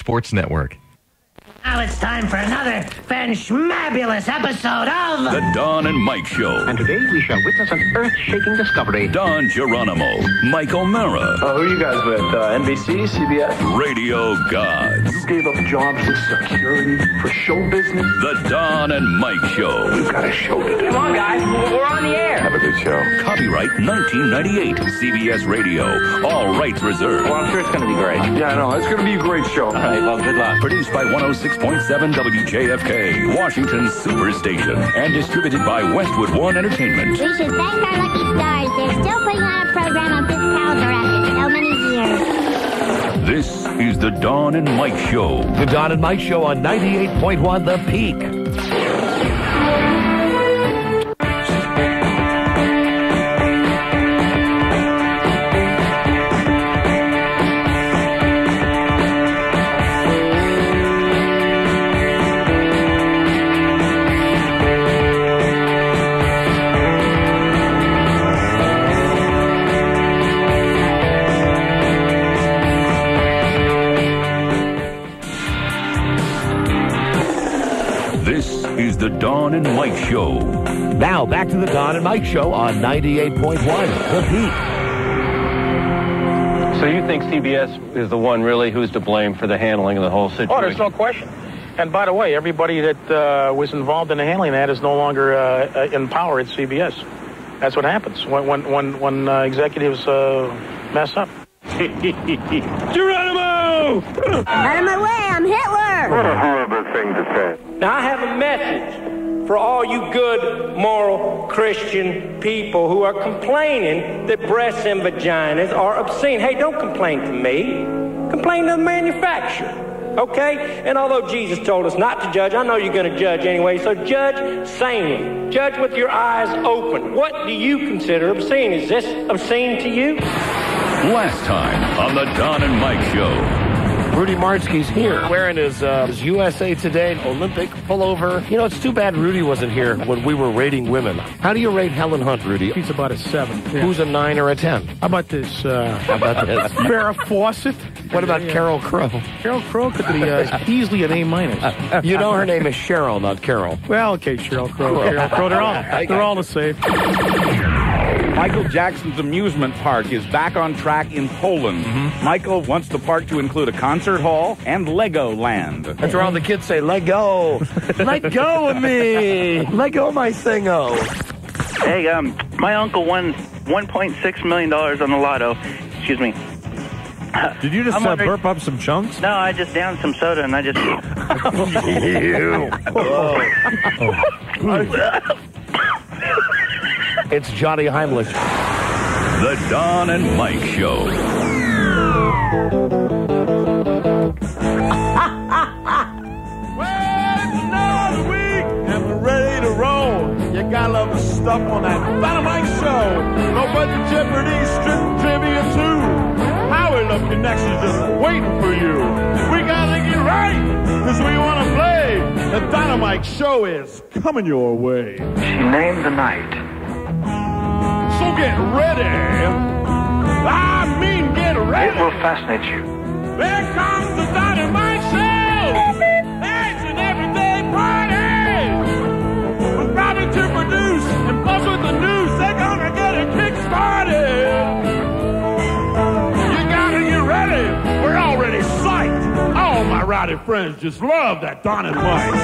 Sports Network. Now it's time for another fanschmabulous episode of The Don and Mike Show. And today we shall witness an earth-shaking discovery. Don Geronimo, Mike O'Mara. Who are you guys with? NBC, CBS? Radio Gods. You gave up jobs with security for show business? The Don and Mike Show. You've got a show to do. Come on, guys. We're on the air. Have a good show. Copyright 1998. CBS Radio. All rights reserved. Well, I'm sure it's going to be great. Yeah, I know. It's going to be a great show. All right, well, good luck. Produced by 106.7 WJFK, Washington Superstation, and distributed by Westwood One Entertainment. We should thank our lucky stars. They're still putting on a program on Physicals after so many years. This is the Don and Mike Show. The Don and Mike Show on 98.1 The Peak. The Don and Mike Show. Now, back to the Don and Mike Show on 98.1 The Peak. So you think CBS is the one really who's to blame for the handling of the whole situation? Oh, there's no question. And by the way, everybody that was involved in the handling of that is no longer in power at CBS. That's what happens when executives mess up. Geronimo! Out of my way, I'm Hitler! What a horrible thing to say. Now, I have a message for all you good, moral, Christian people who are complaining that breasts and vaginas are obscene. Hey, don't complain to me. Complain to the manufacturer, okay? And although Jesus told us not to judge, I know you're going to judge anyway, so judge sanely. Judge with your eyes open. What do you consider obscene? Is this obscene to you? Last time on the Don and Mike Show. Rudy Martzke's here, wearing his USA Today Olympic pullover. You know, it's too bad Rudy wasn't here when we were rating women. How do you rate Helen Hunt, Rudy? He's about a 7. Yeah. Who's a 9 or a 10? How about this? How about this? Farrah Fawcett. What about Carol Crow? Carol Crow could be easily an A-. You know her name is Cheryl, not Carol. Well, okay, Cheryl Crow. Carol Crow. They're all the same. Michael Jackson's amusement park is back on track in Poland. Michael wants the park to include a concert hall and Legoland. That's where all the kids say, let go. Let go of me. Let go of my thingo. Hey, my uncle won $1.6 million on the lotto. Excuse me. Did you just burp up some chunks? No, I just downed some soda and I just... It's Johnny Heimlich. The Don and Mike Show. Well, it's another week, and we're ready to roll. You gotta love the stuff on that Don and Mike Show. No budget Jeopardy, strict trivia too. Power Love Connections just waiting for you. We gotta get right, because we want to play. The Don and Mike Show is coming your way. She named the night. So get ready. I mean, get ready. It will fascinate you. There comes the Don and Mike Show. It's an everyday party. With Robin to produce and Buzz with the news. They're gonna get a kick started. You gotta get ready. We're already psyched. All my rowdy friends just love that Don and Mike.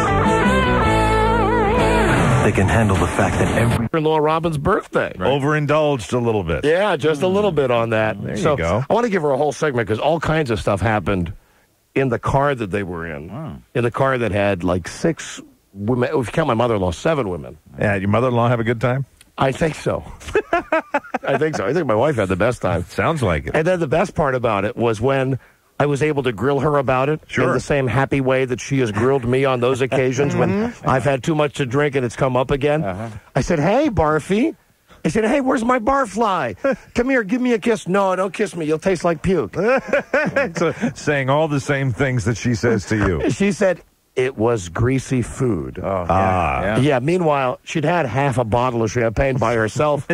They can handle the fact that every... Law Robin's birthday. Right? Overindulged a little bit. Yeah, just a little bit on that. There you go. I want to give her a whole segment because all kinds of stuff happened in the car that they were in. Wow. In the car that had like 6 women. If you count my mother-in-law, 7 women. Yeah, your mother-in-law have a good time? I think so. I think so. I think my wife had the best time. Sounds like it. And then the best part about it was when I was able to grill her about it in the same happy way that she has grilled me on those occasions when I've had too much to drink and it's come up again. I said, hey, Barfy. I said, hey, where's my barfly? Come here, give me a kiss. No, don't kiss me. You'll taste like puke. So, saying all the same things that she says to you. She said, it was greasy food. Yeah. Meanwhile, she'd had half a bottle of champagne by herself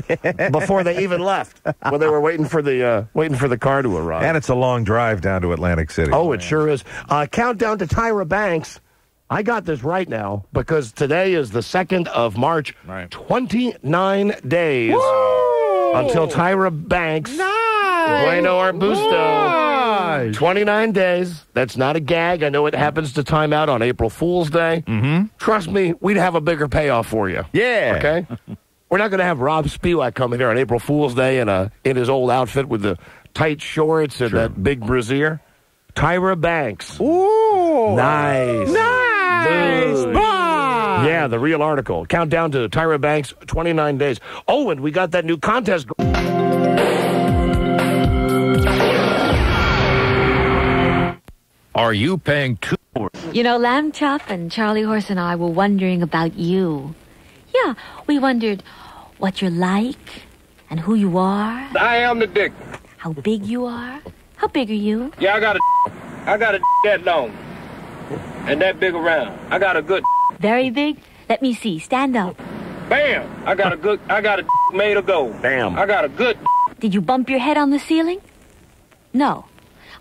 before they even left, when they were waiting for the car to arrive. And it's a long drive down to Atlantic City. Oh, it sure is. Countdown to Tyra Banks. I got this right now because today is the 2nd of March. Right. 29 days until Tyra Banks. Bueno Arbusto. 29 days. That's not a gag. I know it happens to time out on April Fool's Day. Mm-hmm. Trust me, we'd have a bigger payoff for you. Yeah. Okay? We're not going to have Rob Spiewak coming here on April Fool's Day in his old outfit with the tight shorts and that big brassiere. Tyra Banks. Ooh. Nice. Yeah, the real article. Countdown to Tyra Banks, 29 days. Oh, and we got that new contest. Are you paying too much? You know, Lamb Chop and Charlie Horse and I were wondering about you. Yeah, we wondered what you're like and who you are. I am the dick. How big you are. How big are you? Yeah, I got a that long and that big around. I got a good. Very big? Let me see. Stand up. Bam! I got a made of gold. Bam. I got a good. Did you bump your head on the ceiling? No. Well,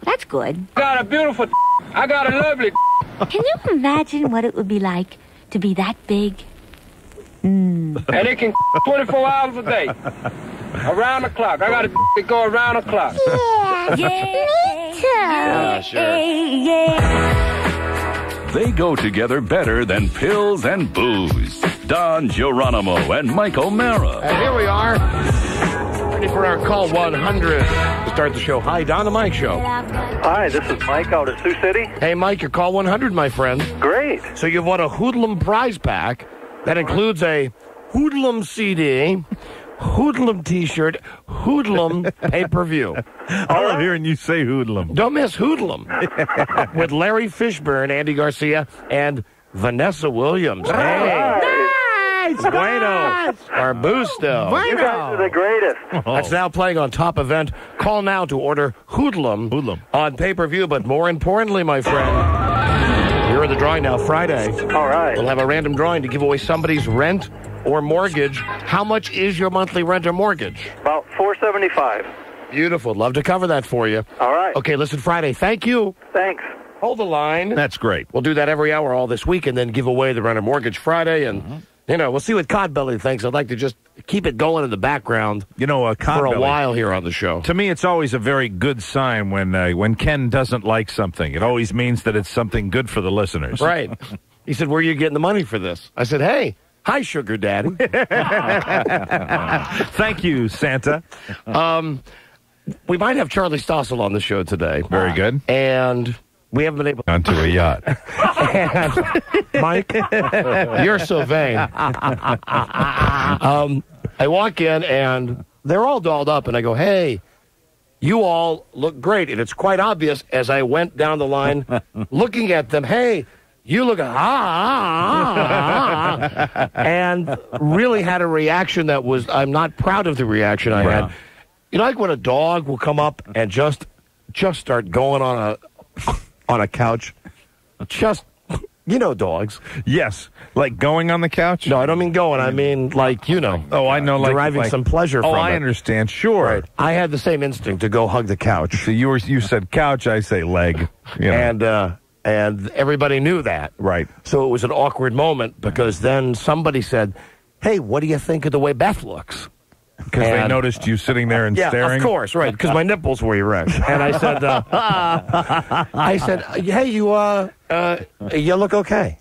that's good. I got a beautiful. I got a lovely. Can you imagine what it would be like to be that big? And it can 24 hours a day. Around the clock. I got to go around the clock. Yeah. Me too. Yeah, sure. Yeah. They go together better than pills and booze. Don Geronimo and Mike O'Mara. And here we are, ready for our call 100 to start the show. Hi, Don, the Mike Show. Hi, this is Mike out at Sioux City. Hey, Mike, your call 100, my friend. Great. So you've won a Hoodlum prize pack that includes a Hoodlum CD, Hoodlum T-shirt, Hoodlum pay-per-view. I love hearing you say hoodlum. Don't miss Hoodlum with Larry Fishburne, Andy Garcia, and Vanessa Williams. Hey. Nice. Bueno. Arbusto. You guys are the greatest. That's now playing on Top Event. Call now to order Hoodlum on pay-per-view. But more importantly, my friend, you're in the drawing now Friday. All right. We'll have a random drawing to give away somebody's rent or mortgage. How much is your monthly rent or mortgage? About $475. Beautiful. Love to cover that for you. All right. Okay, listen, Friday. Thank you. Thanks. Hold the line. That's great. We'll do that every hour all this week and then give away the rent or mortgage Friday. And, you know, we'll see what Codbelly thinks. I'd like to just keep it going in the background for a while here on the show. To me, it's always a very good sign when Ken doesn't like something. It always means that it's something good for the listeners. Right. He said, where are you getting the money for this? I said, hey, hi, Sugar Daddy. Thank you, Santa. We might have Charlie Stossel on the show today. Very good. And we haven't been able to... Onto a yacht. And, Mike, you're so vain. I walk in, and they're all dolled up, and I go, hey, you all look great. And it's quite obvious as I went down the line looking at them, hey, you look, and really had a reaction that was, I'm not proud of the reaction I had. You know, like when a dog will come up and just start going on a couch. Just, you know, dogs. Yes. Like going on the couch? No, I don't mean going. I mean, like, you know. Oh, I know. Deriving some pleasure from it. Oh, I understand. Sure. Right. I had the same instinct to go hug the couch. So you said couch, I say leg. You know. And everybody knew that. Right. So it was an awkward moment because then somebody said, hey, what do you think of the way Beth looks? Because they noticed you sitting there and staring? Yeah, of course, right, because my nipples were erect. And I said, hey, you look okay.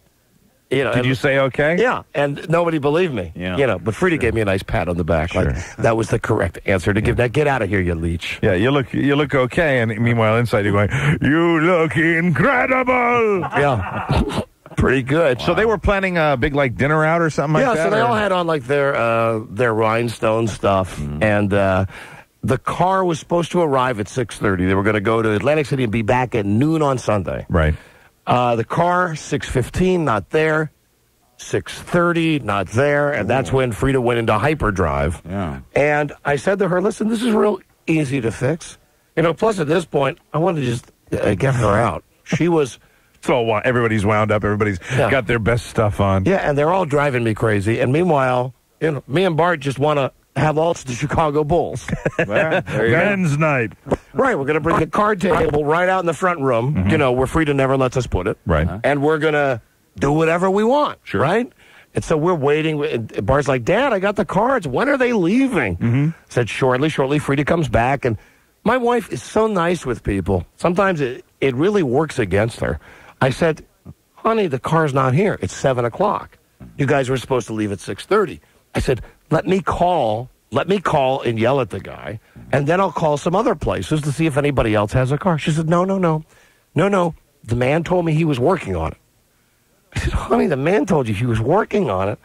You know, Did you say okay? Yeah, and nobody believed me. Yeah. You know, but Frida gave me a nice pat on the back. Sure. Like, that was the correct answer to give. Now get out of here, you leech. Yeah, you look okay, and meanwhile inside you're going, you look incredible. Yeah. Pretty good. So they were planning a big dinner out or something like that? Yeah, so they all had on their rhinestone stuff, and the car was supposed to arrive at 6:30. They were going to go to Atlantic City and be back at noon on Sunday. Right. The car 6:15, not there. 6:30, not there, and that's when Frida went into hyperdrive. Yeah. And I said to her, "Listen, this is real easy to fix. You know, plus at this point, I wanted to just get her out. She was So everybody's wound up. Everybody's got their best stuff on. Yeah, and they're all driving me crazy. And meanwhile, me and Bart just want to have all the Chicago Bulls. Men's night. Right, we're going to bring the card table right out in the front room, where Frida never lets us put it. Right. And we're going to do whatever we want, right? And so we're waiting. Bart's like, Dad, I got the cards. When are they leaving? Said, shortly. Frida comes back. And my wife is so nice with people. Sometimes it really works against her. I said, honey, the car's not here. It's 7 o'clock. You guys were supposed to leave at 6:30. I said, let me call and yell at the guy, and then I'll call some other places to see if anybody else has a car. She said, no. The man told me he was working on it. I said, honey, the man told you he was working on it.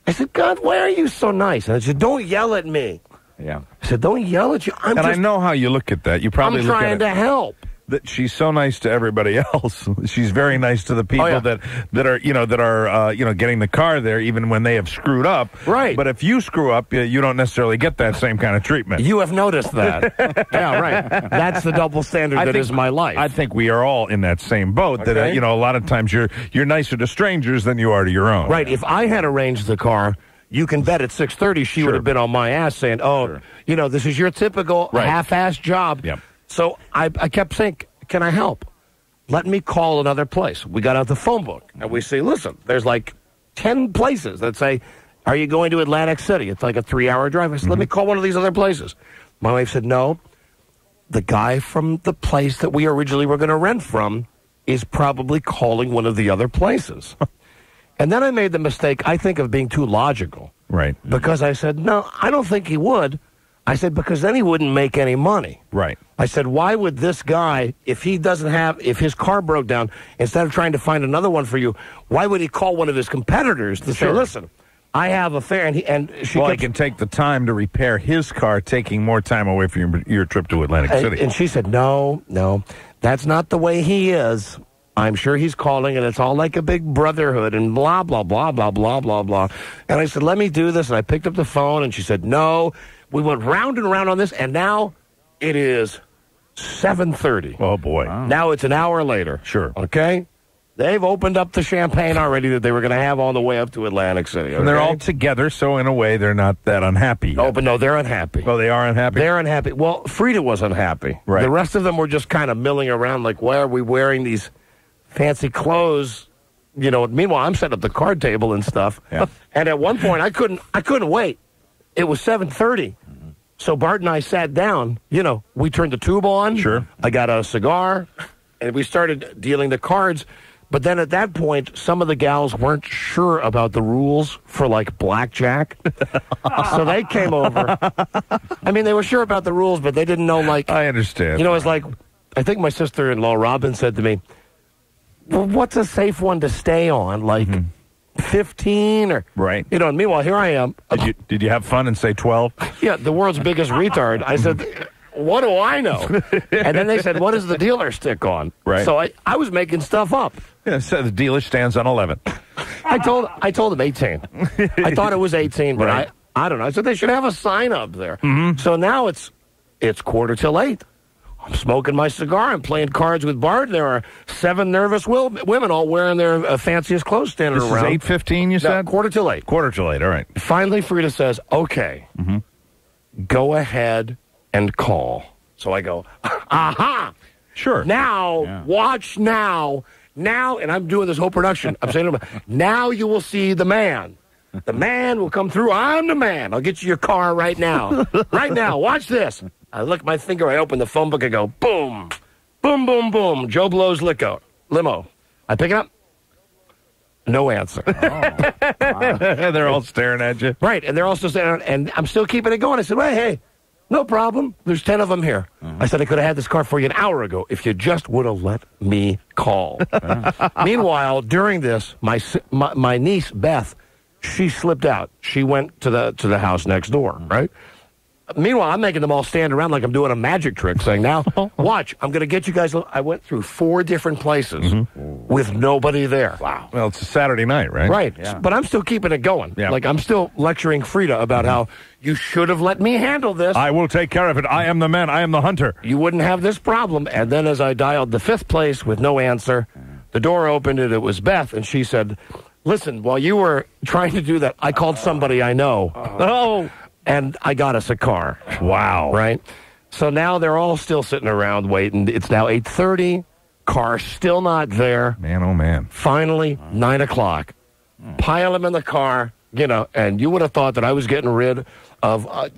I said, God, why are you so nice? And I said, don't yell at me. Yeah. I said, don't yell at you. I know how you look at that. You probably I'm look at trying to help. That she's so nice to everybody else. She's very nice to the people that are getting the car there, even when they have screwed up. Right. But if you screw up, you don't necessarily get that same kind of treatment. You have noticed that. Yeah, right. That's the double standard that is my life. I think we are all in that same boat. Okay. That a lot of times you're nicer to strangers than you are to your own. Right. If I had arranged the car, you can bet at 6:30 she would have been on my ass saying, this is your typical half-assed job. Yep. So I kept saying, can I help? Let me call another place. We got out the phone book, and we say, listen, there's like 10 places that say, are you going to Atlantic City? It's like a 3-hour drive. I said, let me call one of these other places. My wife said, no. The guy from the place that we originally were going to rent from is probably calling one of the other places. And then I made the mistake, I think, of being too logical. Right. Because I said, no, I don't think he would. I said, because then he wouldn't make any money. Right. I said, why would this guy, if his car broke down, instead of trying to find another one for you, why would he call one of his competitors to say, listen, I have a fare, he can take the time to repair his car, taking more time away from your trip to Atlantic City. And she said, no, that's not the way he is. I'm sure he's calling, and it's all like a big brotherhood, and blah, blah, blah, blah, blah, blah, blah. And I said, let me do this, and I picked up the phone, and she said, no. We went round and round on this, and now it is 7:30. Oh, boy. Wow. Now it's an hour later. Sure. Okay? They've opened up the champagne already that they were going to have on the way up to Atlantic City. Okay? And they're all together, so in a way, they're not that unhappy yet. Oh, but no, they're unhappy. Oh, they are unhappy? They're unhappy. Well, Frida was unhappy. Right. The rest of them were just kind of milling around like, why are we wearing these fancy clothes? Meanwhile, I'm setting up the card table and stuff. Yeah. And at one point, I couldn't wait. It was 7:30. So Bart and I sat down. We turned the tube on. Sure. I got a cigar, and we started dealing the cards. But then at that point, some of the gals weren't sure about the rules for, like, blackjack. So they came over. I mean, they were sure about the rules, but they didn't know, like... I understand. It's like, I think my sister-in-law, Robin, said to me, well, what's a safe one to stay on? Like... 15 or right. And meanwhile here I am. Did you have fun and say 12? Yeah, the world's biggest retard. I said, what do I know? And then they said, what does the dealer stick on? Right. So I was making stuff up. Yeah, so the dealer stands on 11. I told him 18. I thought it was 18, but right. I don't know. I said they should have a sign up there. So now it's 8:15. I'm smoking my cigar. I'm playing cards with Bart. There are 7 nervous women all wearing their fanciest clothes standing around. This is 8:15, you said? 8:45. 8:45, all right. Finally, Frida says, okay, go ahead and call. So I go, aha! Sure. Now, watch now. Now, and I'm doing this whole production. I'm saying to him, now you will see the man. The man will come through. I'm the man. I'll get you your car right now. Right now. Watch this. I lick my finger. I open the phone book. I go, boom. Boom, boom, boom. Joe Blow's limo. I pick it up. No answer. They're all staring at you. Right. And they're also staring, and I'm still keeping it going. I said, well, hey, no problem. There's 10 of them here. I said I could have had this car for you an hour ago if you just would have let me call. Meanwhile, during this, my niece, Beth, she slipped out. She went to the house next door, right? Meanwhile, I'm making them all stand around like I'm doing a magic trick, saying, now, watch, I'm going to get you guys. I went through 4 different places with nobody there. Wow. Well, it's a Saturday night, right? Right. Yeah. But I'm still keeping it going. Yeah. Like, I'm still lecturing Frida about how you should have let me handle this. I will take care of it. I am the man. I am the hunter. You wouldn't have this problem. And then as I dialed the 5th place with no answer, The door opened, and it was Beth, and she said, listen, while you were trying to do that, I called somebody I know. Oh. And I got us a car. Wow. Right? So now they're all still sitting around waiting. It's now 8:30. Car still not there. Man, oh, man. Finally, 9 o'clock. Pile them in the car, and you would have thought that I was getting rid of, a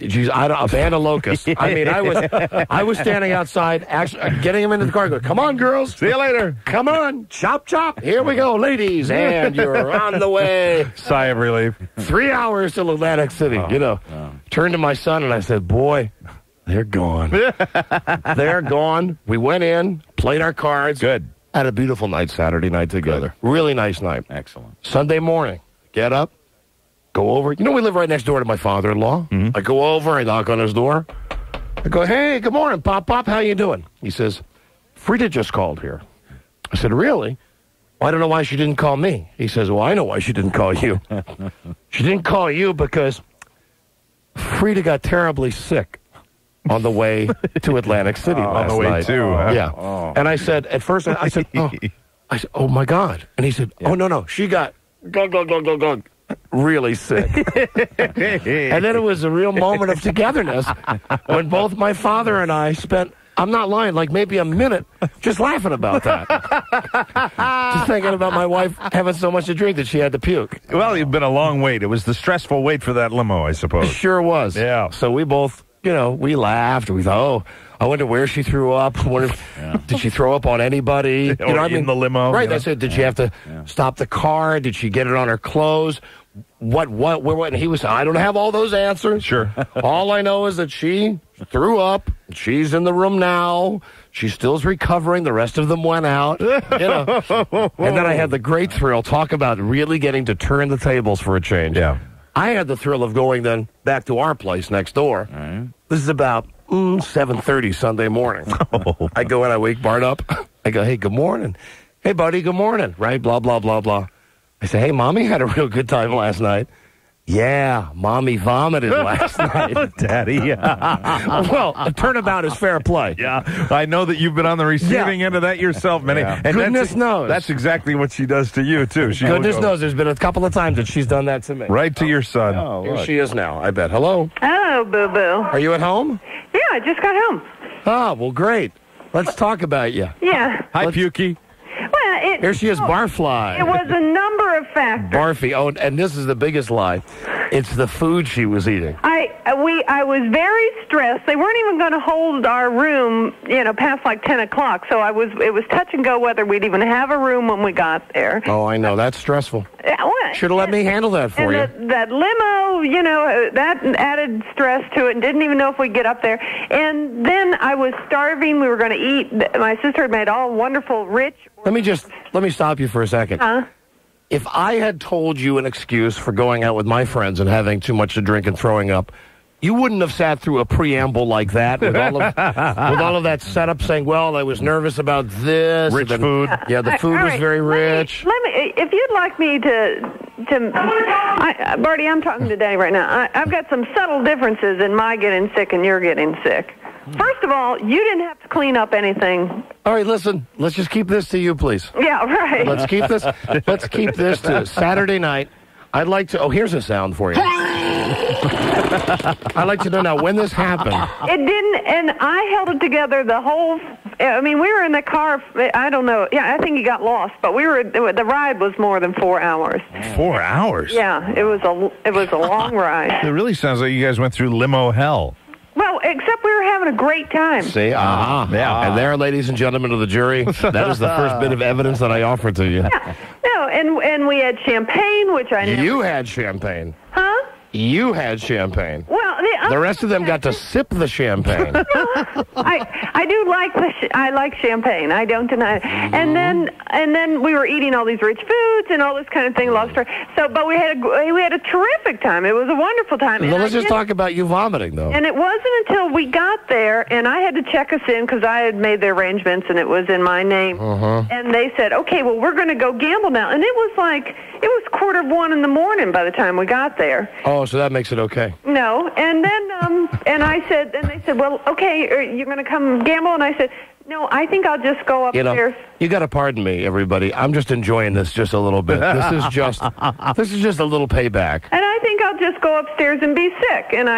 band of locusts. I mean, I was standing outside, actually getting them into the car, going, come on, girls. See you later. Come on. Chop, chop. Here we go, ladies. And you're on the way. Sigh of relief. 3 hours till Atlantic City, Turned to my son, and I said, boy, they're gone. They're gone. We went in, played our cards. Good. Had a beautiful night Saturday night together. Good. Really nice night. Excellent. Sunday morning, get up, go over. We live right next door to my father-in-law. Mm-hmm. I go over, I knock on his door. I go, hey, good morning, Pop, how you doing? He says, Frida just called here. I said, really? Well, I don't know why she didn't call me. He says, well, I know why she didn't call you. She didn't call you because Frida got terribly sick on the way to Atlantic City last night. On the way to, huh? Yeah. Oh. And I said, at first, I said, oh, my God. And he said, oh, no, she got really sick. And then it was a real moment of togetherness when both my father and I spent, I'm not lying, like maybe a minute just laughing about that. Just thinking about my wife having so much to drink that she had to puke. Well, it's been a long wait. It was the stressful wait for that limo, I suppose. It sure was. Yeah. So we both, we laughed. We thought, I wonder where she threw up. Did she throw up on anybody? In the limo. Right. I said, did she have to stop the car? Did she get it on her clothes? What? And he was, I don't have all those answers. Sure. All I know is that she threw up. She's in the room now. She still's recovering. The rest of them went out. And then I had the great thrill. Talk about really getting to turn the tables for a change. Yeah. I had the thrill of going then back to our place next door. Right. This is about 7:30 Sunday morning. Oh. I go in, I wake Bart up. I go, hey, good morning. Hey, buddy, good morning. Right, blah, blah, blah, blah. I say, hey, Mommy had a real good time last night. Yeah, Mommy vomited last night. Daddy. Well, a turnabout is fair play. Yeah, I know that you've been on the receiving end of that yourself, Minnie. Yeah. And goodness knows. That's exactly what she does to you, too. Goodness knows. There's been a couple of times that she's done that to me. Right to your son. Oh, here she is now, I bet. Hello? Hello, boo-boo. Are you at home? Yeah, I just got home. Oh, well, great. Let's talk about you. Yeah. Hi, Pukey. Well, here she is, Barfly. It was a number of factors. Barfy. Oh, and this is the biggest lie. It's the food she was eating. I was very stressed. They weren't even going to hold our room, past like 10 o'clock. So it was touch and go whether we'd even have a room when we got there. Oh, I know. That's stressful. Should have let me handle that for you. That limo, that added stress to it and didn't even know if we'd get up there. And then I was starving. We were going to eat. My sister had made all wonderful, rich. Let me stop you for a second. Huh? If I had told you an excuse for going out with my friends and having too much to drink and throwing up, you wouldn't have sat through a preamble like that with all of that setup saying, well, I was nervous about this. Rich food. Yeah, the food was very rich. Let me, if you'd like me Barty, I'm talking today right now. I've got some subtle differences in my getting sick and your getting sick. First of all, you didn't have to clean up anything. All right, listen. Let's just keep this to you, please. Yeah, right. Let's keep this to Saturday night. I'd like to. Oh, here's a sound for you. I'd like to know now when this happened. It didn't, and I held it together the whole. I mean, we were in the car. I don't know. Yeah, I think you got lost, but the ride was more than 4 hours. 4 hours. Yeah, it was a long ride. It really sounds like you guys went through limo hell. Well, except we were having a great time. See, yeah. And there, ladies and gentlemen of the jury, that is the first bit of evidence that I offer to you. Yeah. No, and we had champagne, which I never... You had champagne. Huh? You had champagne. Well, the rest of them got to sip the champagne. I do I like champagne. I don't deny it. And then we were eating all these rich foods and all this kind of thing. Long story. So, but we had a terrific time. It was a wonderful time. Well, let's just talk about you vomiting, though. And it wasn't until we got there, and I had to check us in because I had made the arrangements, and it was in my name. And they said, "Okay, well, we're going to go gamble now." And it was 1:15 in the morning by the time we got there. Oh, so that makes it okay. No, and then and they said, well, okay, are you going to come gamble? And I said, No, I think I'll just go upstairs. You got to pardon me, everybody. I'm just enjoying this just a little bit. This is just a little payback. And I think I'll just go upstairs and be sick. And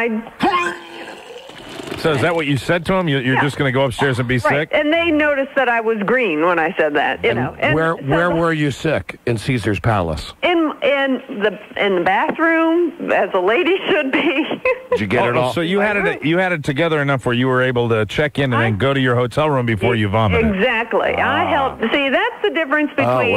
So is that what you said to him? You're just going to go upstairs and be sick? And they noticed that I was green when I said that. You know. And where were you sick? In Caesar's Palace? In the bathroom, as a lady should be. Did you get it all? So you had it together enough where you were able to check in and then go to your hotel room before you vomited. Exactly. I helped. See, that's the difference between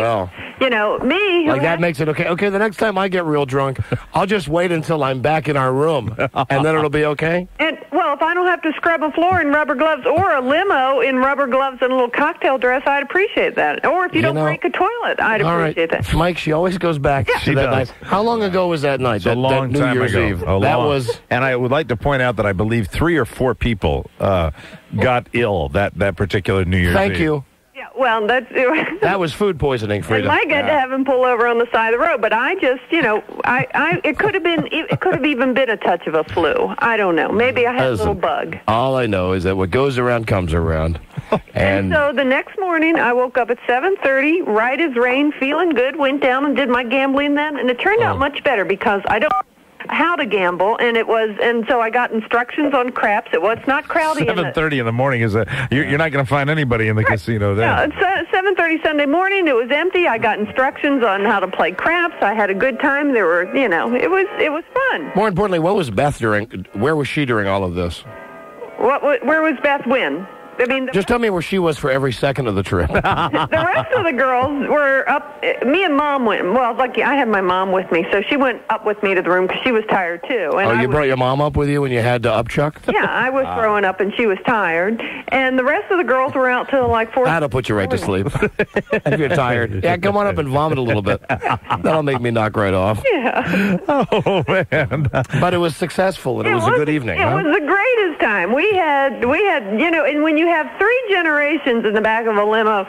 me. Like that makes it okay. Okay, the next time I get real drunk, I'll just wait until I'm back in our room, and then it'll be okay. And if I don't have to scrub a floor in rubber gloves or a limo in rubber gloves and a little cocktail dress, I'd appreciate that. Or if you don't break a toilet, I'd appreciate that. Mike, she always goes back to that night. How long ago was that night? A long New time Year's ago. Eve. That was. And I would like to point out that I believe 3 or 4 people got ill that particular New Year's Eve. Thank you. Yeah, well, that was food poisoning, Frida. And I got to have him pull over on the side of the road, but I just, it could have even been a touch of a flu. I don't know. Maybe I had a little bug. All I know is that what goes around comes around. And so the next morning, I woke up at 7:30, right as rain, feeling good, went down and did my gambling then, and it turned out much better because I don't how to gamble, and so I got instructions on craps. It was not crowded. 7:30 in the morning is you're not going to find anybody in the casino there. Yeah, it's 7:30 Sunday morning. It was empty. I got instructions on how to play craps. I had a good time. There were, it was fun. More importantly, what was Beth during? Where was she during all of this? Where was Beth when? I mean, just tell me where she was for every second of the trip. The rest of the girls were up. Me and Mom went. Well, lucky I had my mom with me, so she went up with me to the room because she was tired too. And you brought your mom up with you when you had to upchuck? Yeah, I was throwing up and she was tired, and the rest of the girls were out till like 4. That'll put you right to sleep if you're tired. Yeah, come on up and vomit a little bit. That'll make me knock right off. Yeah. Oh man! But it was successful and it was a good evening. It was the greatest time. We had and when you have 3 generations in the back of a limo,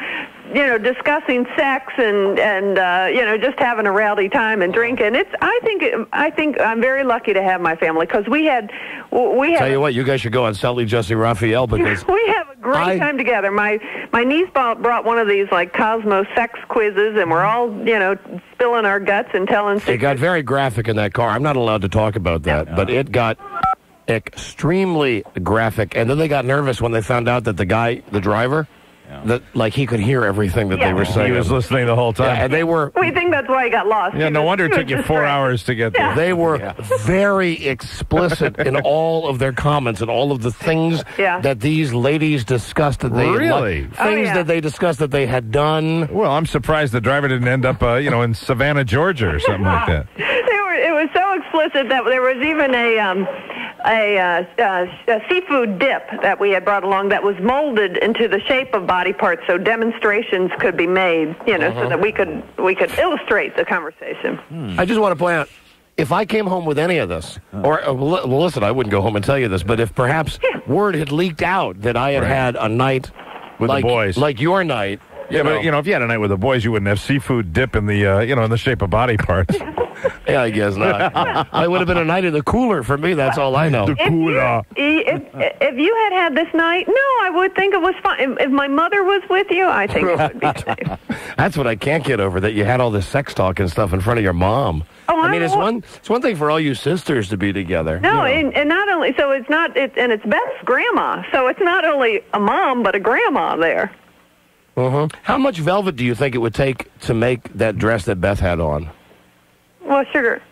discussing sex and just having a rowdy time and drinking. I think I'm very lucky to have my family because we had. Tell you what, you guys should go on Sally Jesse Raphael because we have a great time together. My niece brought one of these like Cosmo sex quizzes, and we're all spilling our guts and telling. It got very graphic in that car. I'm not allowed to talk about that, but it got extremely graphic, and then they got nervous when they found out that the driver, that he could hear everything that they were saying. He was listening the whole time. Yeah, and they were. We think that's why he got lost. Yeah, no wonder it took you 4 hours to get there. They were very explicit in all of their comments and all of the things that these ladies discussed that they that they discussed that they had done. Well, I'm surprised the driver didn't end up, in Savannah, Georgia, or something like that. It was so explicit that there was even a seafood dip that we had brought along that was molded into the shape of body parts, so demonstrations could be made, so that we could illustrate the conversation. I just want to point out, if I came home with any of this, or listen, I wouldn't go home and tell you this, but if perhaps word had leaked out that I had had a night with the boys, like your night. Yeah, but if you had a night with the boys, you wouldn't have seafood dip in the in the shape of body parts. Yeah, I guess not. It would have been a night in the cooler for me. That's all I know. The cooler. If you had this night, I would think it was fine. If my mother was with you, I think it would be safe. That's what I can't get over, that you had all this sex talk and stuff in front of your mom. Oh, I mean, it's one thing for all you sisters to be together. No, and not only so it's Beth's grandma, so it's not only a mom but a grandma there. How much velvet do you think it would take to make that dress that Beth had on? Well, sugar,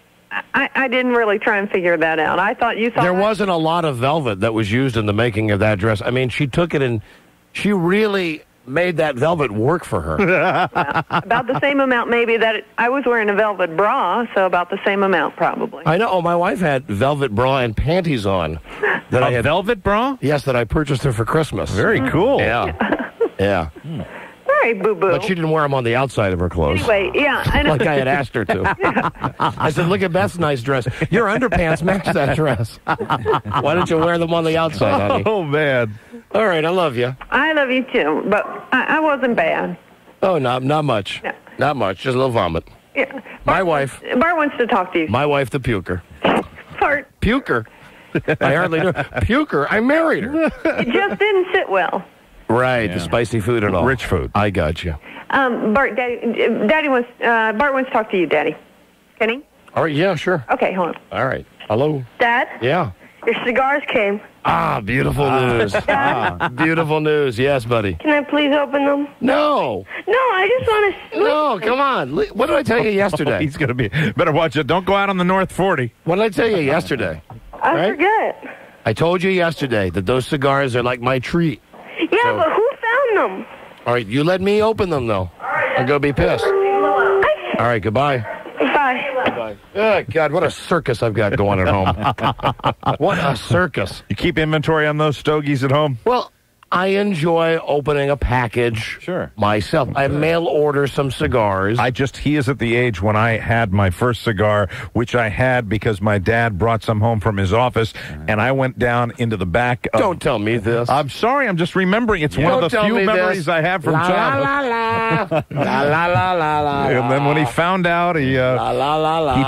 I didn't really try and figure that out. I thought you thought there wasn't a lot of velvet that was used in the making of that dress. I mean, she took it and she really made that velvet work for her. About the same amount, maybe, that I was wearing a velvet bra, so about the same amount, probably. I know. Oh, my wife had velvet bra and panties on. A velvet bra? Yes, that I purchased her for Christmas. Very cool. Yeah. Yeah. Very boo-boo. But she didn't wear them on the outside of her clothes. Anyway, I know. Like I had asked her to. I said, look at Beth's nice dress. Your underpants match that dress. Why don't you wear them on the outside, honey? Oh, man. All right, I love you. I love you, too, but I wasn't bad. Oh, not much. No. Not much, just a little vomit. Yeah. My wife. Bart wants to talk to you. My wife, the puker. Bart. Puker? I hardly knew. Puker? I married her. It just didn't sit well. Right, the spicy food and all. Rich food. I got you. Bart, Daddy wants, Bart wants to talk to you, Daddy. Can he? All right, yeah, sure. Okay, hold on. All right. Hello? Dad? Yeah. Your cigars came. Beautiful news. Beautiful news. Yes, buddy. Can I please open them? No. No, I just want to... No, come on. What did I tell you yesterday? He's going to be... Better watch it. Don't go out on the North 40. What did I tell you yesterday? I forget. I told you yesterday that those cigars are like my treat. Yeah, but who found them? All right, you let me open them, though. I'm going to be pissed. All right, goodbye. Bye. Bye. Oh, God, what a circus I've got going at home. What a circus. You keep inventory on those stogies at home? Well, I enjoy opening a package myself. I mail order some cigars. He is at the age when I had my first cigar, which I had because my dad brought some home from his office, and I went down into the back of... Don't tell me this. I'm sorry, I'm just remembering. It's one of the few memories I have from childhood. La, la, la, la, la. And then when he found out, he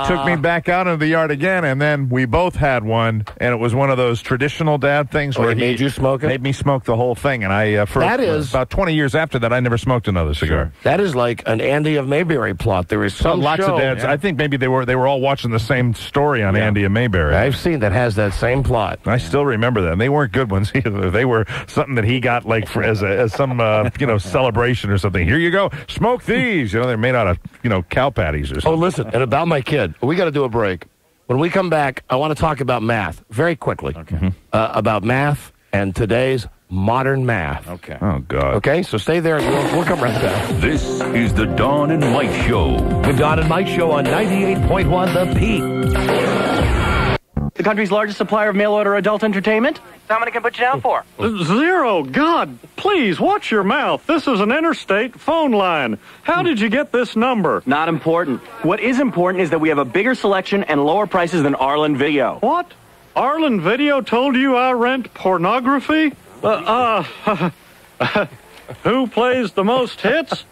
took me back out into the yard again, and then we both had one, and it was one of those traditional dad things where he made you smoke it? Made me smoke the whole thing, and about 20 years after that, I never smoked another cigar. Sure. That is like an Andy of Mayberry plot. There is some lots show, of dads. Yeah. I think maybe they were all watching the same story on Andy and Mayberry. I've seen that has that same plot. I still remember that. And they weren't good ones either. They were something that he got like as some celebration or something. Here you go, smoke these. They're made out of cow patties or something. Oh, listen, and about my kid, we got to do a break. When we come back, I want to talk about math very quickly. Okay. About math and today's modern math. Okay. Oh, God. Okay, so stay there and we'll come right back. This is the Dawn and Mike Show. The Dawn and Mike Show on 98.1 The Peak. The country's largest supplier of mail-order adult entertainment? How many can put you down for? 0. God, please, watch your mouth. This is an interstate phone line. How did you get this number? Not important. What is important is that we have a bigger selection and lower prices than Arlen Video. What? Arlen Video told you I rent pornography? Who plays the most hits?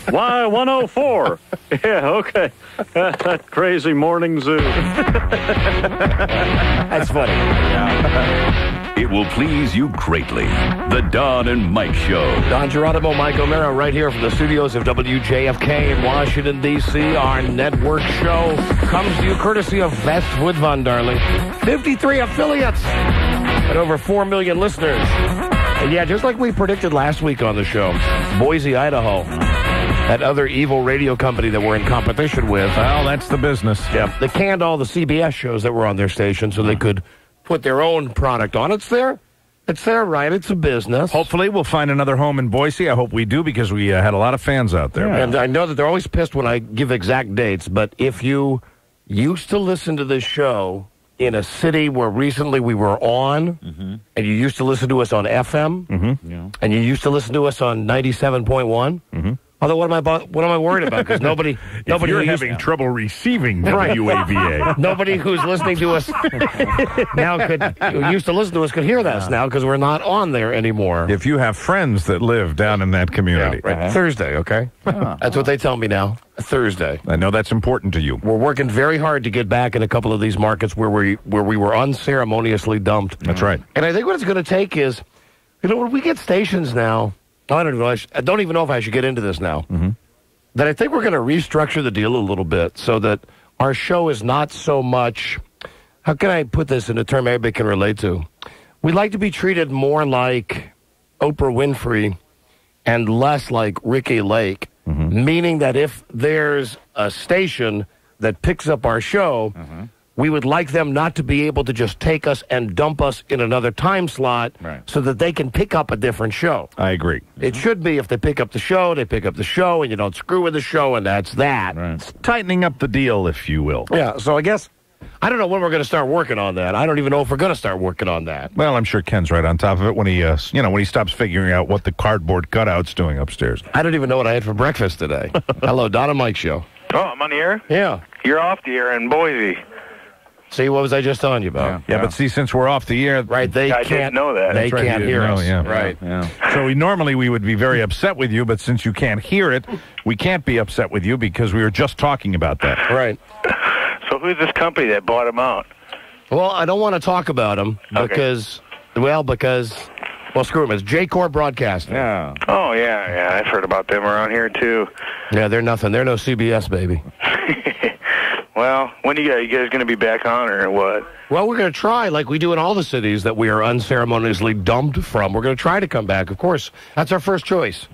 Why, 104. Yeah, okay. That crazy morning zoo. That's funny. It will please you greatly. The Don and Mike Show. Don Geronimo, Mike O'Mara, right here from the studios of WJFK in Washington, D.C. Our network show comes to you courtesy of Westwood Von Darling. 53 affiliates and over 4 million listeners. And yeah, just like we predicted last week on the show, Boise, Idaho, that other evil radio company that we're in competition with. Well, that's the business. Yeah, they canned all the CBS shows that were on their station so they could put their own product on. It's their right. It's a business. Hopefully, we'll find another home in Boise. I hope we do because we had a lot of fans out there. Yeah. And I know that they're always pissed when I give exact dates, but if you used to listen to this show in a city where recently we were on, and you used to listen to us on FM, and you used to listen to us on 97.1, although what am I worried about? Because nobody you're having trouble receiving WAVA. Nobody who's listening to us now who used to listen to us could hear us now because we're not on there anymore. If you have friends that live down in that community. Yeah, right. Thursday, okay? That's what they tell me now. Thursday. I know that's important to you. We're working very hard to get back in a couple of these markets where we were unceremoniously dumped. That's right. And I think what it's going to take is, when we get stations now, I don't even know if I should get into this now, that I think we're going to restructure the deal a little bit so that our show is not so much, how can I put this in a term everybody can relate to? We'd like to be treated more like Oprah Winfrey and less like Ricky Lake, meaning that if there's a station that picks up our show, we would like them not to be able to just take us and dump us in another time slot so that they can pick up a different show. I agree. It should be if they pick up the show, they pick up the show, and you don't screw with the show, and that's that. It's tightening up the deal, if you will. Yeah, so I guess, I don't know when we're going to start working on that. I don't even know if we're going to start working on that. Well, I'm sure Ken's right on top of it when he, when he stops figuring out what the cardboard cutout's doing upstairs. I don't even know what I had for breakfast today. Hello, Don and Mike Show. Oh, I'm on the air? Yeah. You're off the air in Boise. See, what was I just telling you about? Yeah, but see, since we're off the air, right? They I can't didn't know that. They can't hear us. Yeah. Right. Yeah. So normally we would be very upset with you, but since you can't hear it, we can't be upset with you because we were just talking about that. Right. So who's this company that bought him out? Well, I don't want to talk about them because Well, screw them. It's J-Core Broadcasting. Yeah. Oh, yeah. I've heard about them around here, too. Yeah, they're nothing. They're no CBS, baby. Well, when you guys going to be back on or what? Well, we're going to try, like we do in all the cities that we are unceremoniously dumped from. We're going to try to come back, of course. That's our first choice.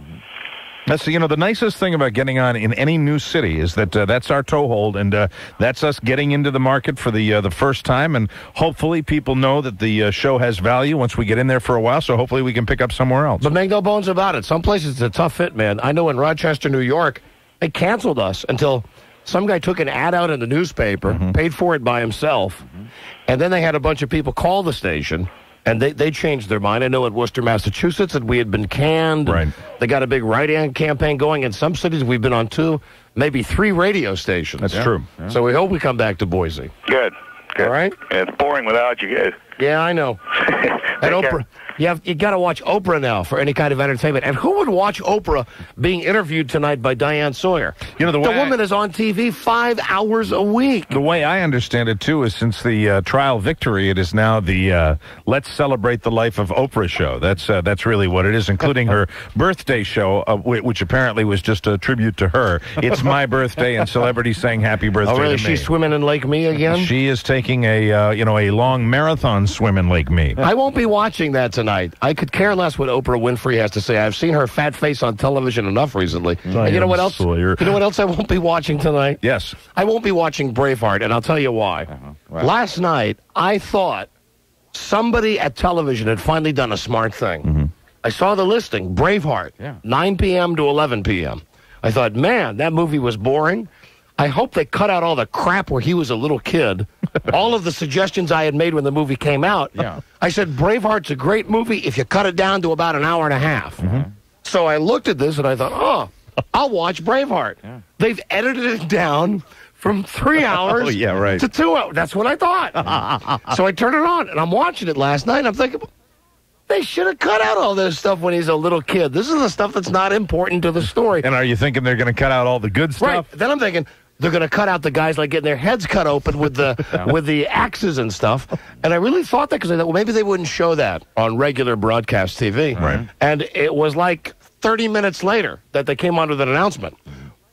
That's the nicest thing about getting on in any new city is that that's our toehold, and that's us getting into the market for the first time, and hopefully people know that the show has value once we get in there for a while, so hopefully we can pick up somewhere else. But make no bones about it. Some places it's a tough fit, man. I know in Rochester, New York, they canceled us until some guy took an ad out in the newspaper, paid for it by himself, and then they had a bunch of people call the station. And they changed their mind. I know at Worcester, Massachusetts, that we had been canned. Right. They got a big write-in campaign going. In some cities, we've been on 2, maybe 3 radio stations. That's true. Yeah. So we hope we come back to Boise. Good. All right? Yeah, it's boring without you guys. Yeah, I know. And Oprah, you got to watch Oprah now for any kind of entertainment. And who would watch Oprah being interviewed tonight by Diane Sawyer? You know, the woman is on TV 5 hours a week. The way I understand it, too, is since the trial victory, it is now the Let's Celebrate the Life of Oprah show. That's really what it is, including her birthday show, which apparently was just a tribute to her. It's my birthday, and celebrities saying happy birthday Oh, really? to me. She's swimming in Lake Me again? She is taking a long marathon swim in Lake Me. I won't be watching that tonight. I could care less what Oprah Winfrey has to say. I've seen her fat face on television enough recently. And you know what else? You know what else I won't be watching tonight? Yes. I won't be watching Braveheart, and I'll tell you why. Last night, I thought somebody at television had finally done a smart thing. I saw the listing, Braveheart, 9 p.m. to 11 p.m. I thought, man, that movie was boring. I hope they cut out all the crap where he was a little kid. All of the suggestions I had made when the movie came out. Yeah. I said, Braveheart's a great movie if you cut it down to about an hour and a half. So I looked at this and I thought, oh, I'll watch Braveheart. They've edited it down from 3 hours to 2 hours. That's what I thought. So I turned it on and I'm watching it last night and I'm thinking, they should have cut out all this stuff when he's a little kid. This is the stuff that's not important to the story. And are you thinking they're going to cut out all the good stuff? Right. Then I'm thinking, they're going to cut out the guys like getting their heads cut open with the with the axes and stuff. And I really thought that because I thought, well, maybe they wouldn't show that on regular broadcast TV. Right. And it was like 30 minutes later that they came on with an announcement.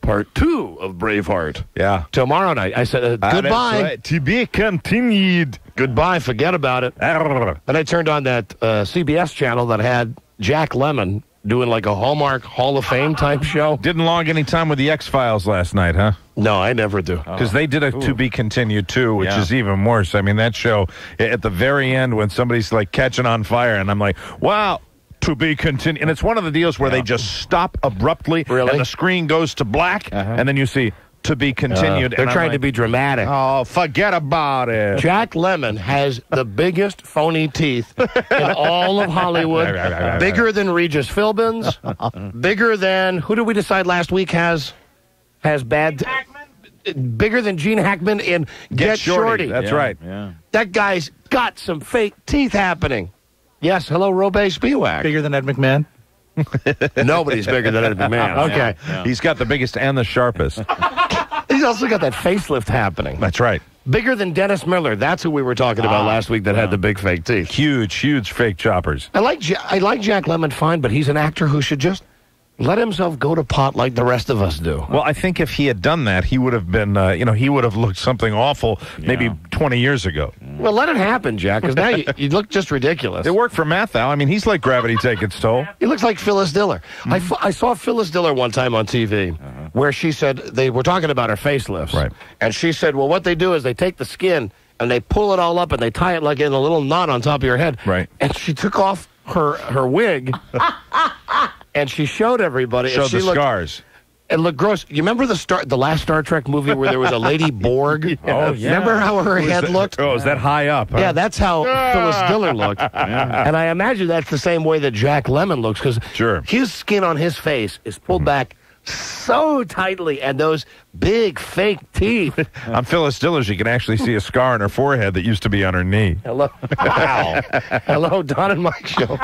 Part 2 of Braveheart. Yeah. Tomorrow night. I said, goodbye. That's right. To be continued. Goodbye. Forget about it. And I turned on that CBS channel that had Jack Lemmon doing like a Hallmark Hall of Fame type show. Didn't log any time with the X-Files last night, huh? No, I never do. Because they did a To Be Continued, too, which is even worse. I mean, that show, at the very end, when somebody's, like, catching on fire, and I'm like, wow, To Be Continued. And it's one of the deals where they just stop abruptly, and the screen goes to black, and then you see To Be Continued. They're trying to be dramatic. Oh, forget about it. Jack Lemmon has the biggest phony teeth in all of Hollywood. Bigger than Regis Philbin's. Bigger than, who did we decide last week has bad... Bigger than Gene Hackman in Get Shorty. That's right. Yeah. That guy's got some fake teeth happening. Yes, hello, Robey Spiewak. Bigger than Ed McMahon? Nobody's bigger than Ed McMahon. Okay. Yeah. He's got the biggest and the sharpest. He's also got that facelift happening. That's right. Bigger than Dennis Miller. That's who we were talking about last week that had the big fake teeth. Huge fake choppers. I like Jack Lemmon fine, but he's an actor who should just let himself go to pot like the rest of us do. Well, I think if he had done that, he would have been, he would have looked something awful maybe 20 years ago. Well, let it happen, Jack, because now you look just ridiculous. It worked for Matt, though. I mean, he's like gravity taking its toll. He looks like Phyllis Diller. I saw Phyllis Diller one time on TV where she said, they were talking about her facelifts. Right. And she said, well, what they do is they take the skin and they pull it all up and they tie it like in a little knot on top of your head. Right. And she took off her wig and she showed everybody. Showed the scars. It looked gross. You remember the last Star Trek movie where there was a lady Borg? Oh, yeah. Remember how her head looked? Oh, is that high up? Huh? Yeah, that's how Phyllis Diller looked. And I imagine that's the same way that Jack Lemmon looks, because his skin on his face is pulled back so tightly, and those big fake teeth. On Phyllis Diller's, you can actually see a scar on her forehead that used to be on her knee. Hello. Wow. Hello, Don and Mike show.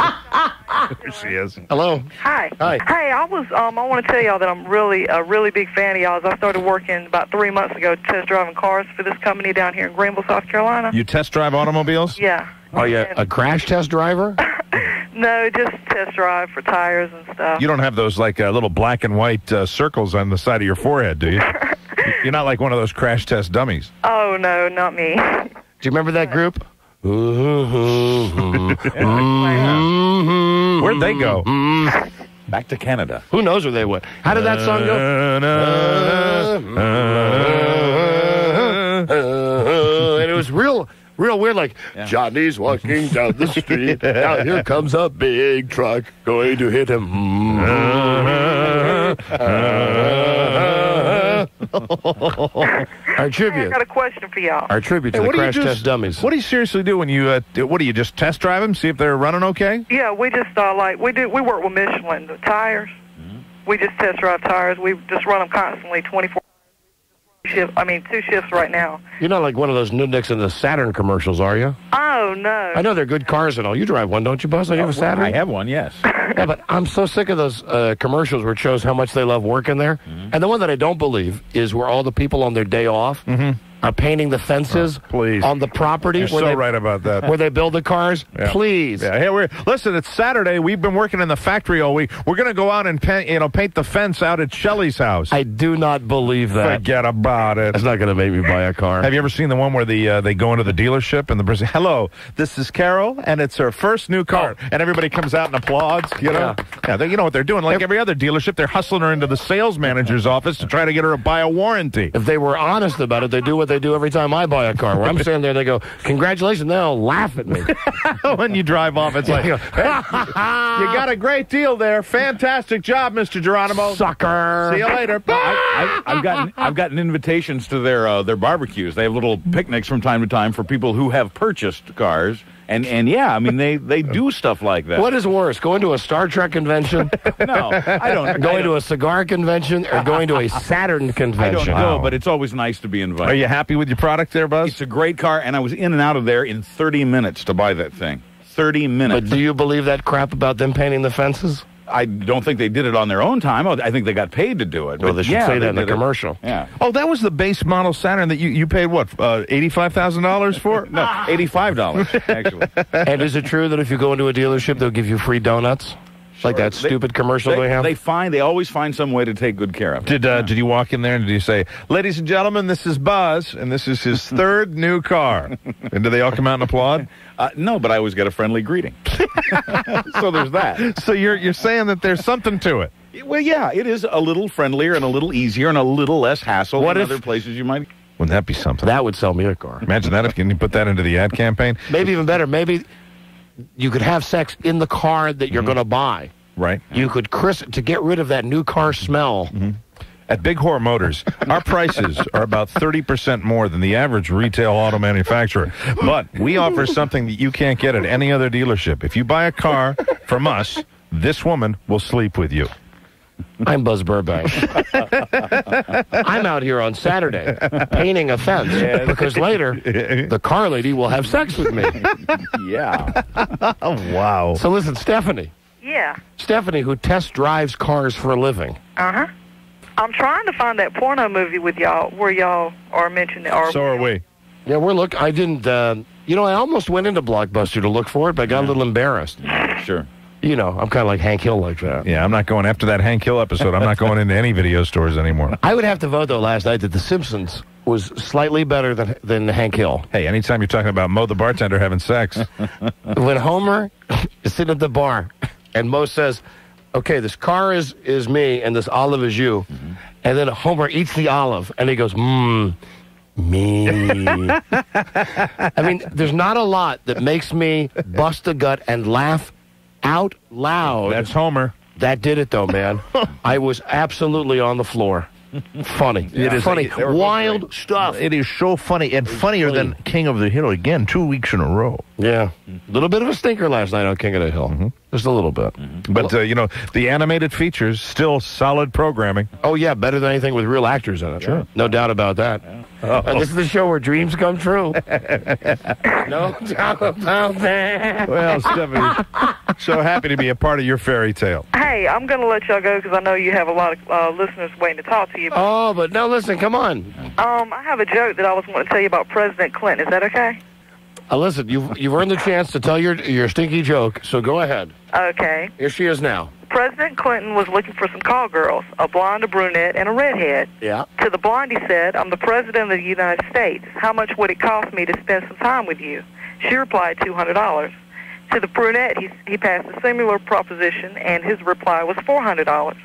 There she is. Hello. Hi. Hi. Hey, I want to tell y'all that I'm really a really big fan of y'all's. I started working about 3 months ago test driving cars for this company down here in Greenville, South Carolina. You test drive automobiles? Yeah. Are you a crash test driver? No, just test drive for tires and stuff. You don't have those like little black and white circles on the side of your forehead, do you? You're not like one of those crash test dummies. Oh, no, not me. Do you remember that group? Where'd they go? Back to Canada. Who knows where they went? How did that song go? And it was real weird, like, Johnny's walking down the street. Now here comes a big truck going to hit him. Our tribute. I got a question for y'all. Our tribute to the crash test dummies. What do you seriously do when you, what do you just test drive them, see if they're running okay? Yeah, we just, we work with Michelin, the tires. We just test drive tires. We just run them constantly, 24 shifts. 2 shifts right now. You're not like one of those nudniks in the Saturn commercials, are you? Oh, no. I know they're good cars and all. You drive one, don't you, Buzz? You have a Saturn? I have one, yes. Yeah, but I'm so sick of those commercials where it shows how much they love working there. And the one that I don't believe is where all the people on their day off are painting the fences on the property. You're so right about that. Where they build the cars. Yeah. Please. Yeah. Hey, listen, it's Saturday. We've been working in the factory all week. We're going to go out and paint the fence out at Shelley's house. I do not believe that. Forget about it. It's not going to make me buy a car. Have you ever seen the one where they go into the dealership and the person, hello, this is Carol, and it's her first new car. And everybody comes out and applauds, you know? Yeah, you know what they're doing. Like every other dealership, they're hustling her into the sales manager's office to try to get her to buy a warranty. If they were honest about it, they do what they do every time I buy a car. Where I'm standing there, they go, congratulations, they'll laugh at me. When you drive off, it's like, hey, you got a great deal there. Fantastic job, Mr. Geronimo. Sucker. See you later. Bye. I've gotten invitations to their barbecues. They have little picnics from time to time for people who have purchased cars. And yeah, I mean, they do stuff like that. What is worse, going to a Star Trek convention? No, I don't. Going to a cigar convention or going to a Saturn convention? I don't go, but it's always nice to be invited. Are you happy with your product there, Buzz? It's a great car, and I was in and out of there in 30 minutes to buy that thing. 30 minutes. But do you believe that crap about them painting the fences? I don't think they did it on their own time. I think they got paid to do it. Well, they should say that in the commercial. Yeah. Oh, that was the base model Saturn that you paid, what, $85,000 for? No, $85, actually. And is it true that if you go into a dealership, they'll give you free donuts? Like that stupid commercial they have? They always find some way to take good care of it. Did you walk in there and did you say, ladies and gentlemen, this is Buzz, and this is his third new car? And do they all come out and applaud? No, but I always get a friendly greeting. So there's that. So you're saying that there's something to it? Well, yeah, it is a little friendlier and a little easier and a little less hassle than other places you might. Wouldn't that be something? That would sell me a car. Imagine that if you put that into the ad campaign. Maybe even better. Maybe you could have sex in the car that you're going to buy. Right. You could to get rid of that new car smell. At Big Whore Motors, our prices are about 30% more than the average retail auto manufacturer. But we offer something that you can't get at any other dealership. If you buy a car from us, this woman will sleep with you. I'm Buzz Burbank. I'm out here on Saturday painting a fence because later the car lady will have sex with me. Yeah. Oh, wow. So listen, Stephanie. Yeah. Stephanie, who test drives cars for a living. Uh-huh. I'm trying to find that porno movie with y'all where y'all are mentioning it. So are we. Yeah, I didn't, I almost went into Blockbuster to look for it, but I got a little embarrassed. Sure. You know, I'm kind of like Hank Hill like that. Yeah, I'm not going after that Hank Hill episode. I'm not going into any video stores anymore. I would have to vote, though, last night that The Simpsons was slightly better than Hank Hill. Hey, anytime you're talking about Mo the bartender having sex. When Homer is sitting at the bar and Mo says, okay, this car is me and this olive is you. And then Homer eats the olive and he goes, me. I mean, there's not a lot that makes me bust a gut and laugh out loud. That's Homer. That did it, though, man. I was absolutely on the floor. Funny. It is funny. Wild stuff. It is so funny and funnier than King of the Hill again 2 weeks in a row. Yeah. A little bit of a stinker last night on King of the Hill. Just a little bit. But, the animated features, still solid programming. Oh, yeah, better than anything with real actors in it. Sure. No doubt about that. And this is the show where dreams come true. No doubt about that. Well, Stephanie, so happy to be a part of your fairy tale. Hey, I'm going to let y'all go because I know you have a lot of listeners waiting to talk to you. Oh, but no, listen, come on. I have a joke that I was wanting to tell you about President Clinton. Is that okay? Listen, you've earned the chance to tell your stinky joke, so go ahead. Okay. Here she is now. President Clinton was looking for some call girls, a blonde, a brunette, and a redhead. Yeah. To the blonde, he said, I'm the President of the United States. How much would it cost me to spend some time with you? She replied, $200. To the brunette, he passed a similar proposition, and his reply was $400.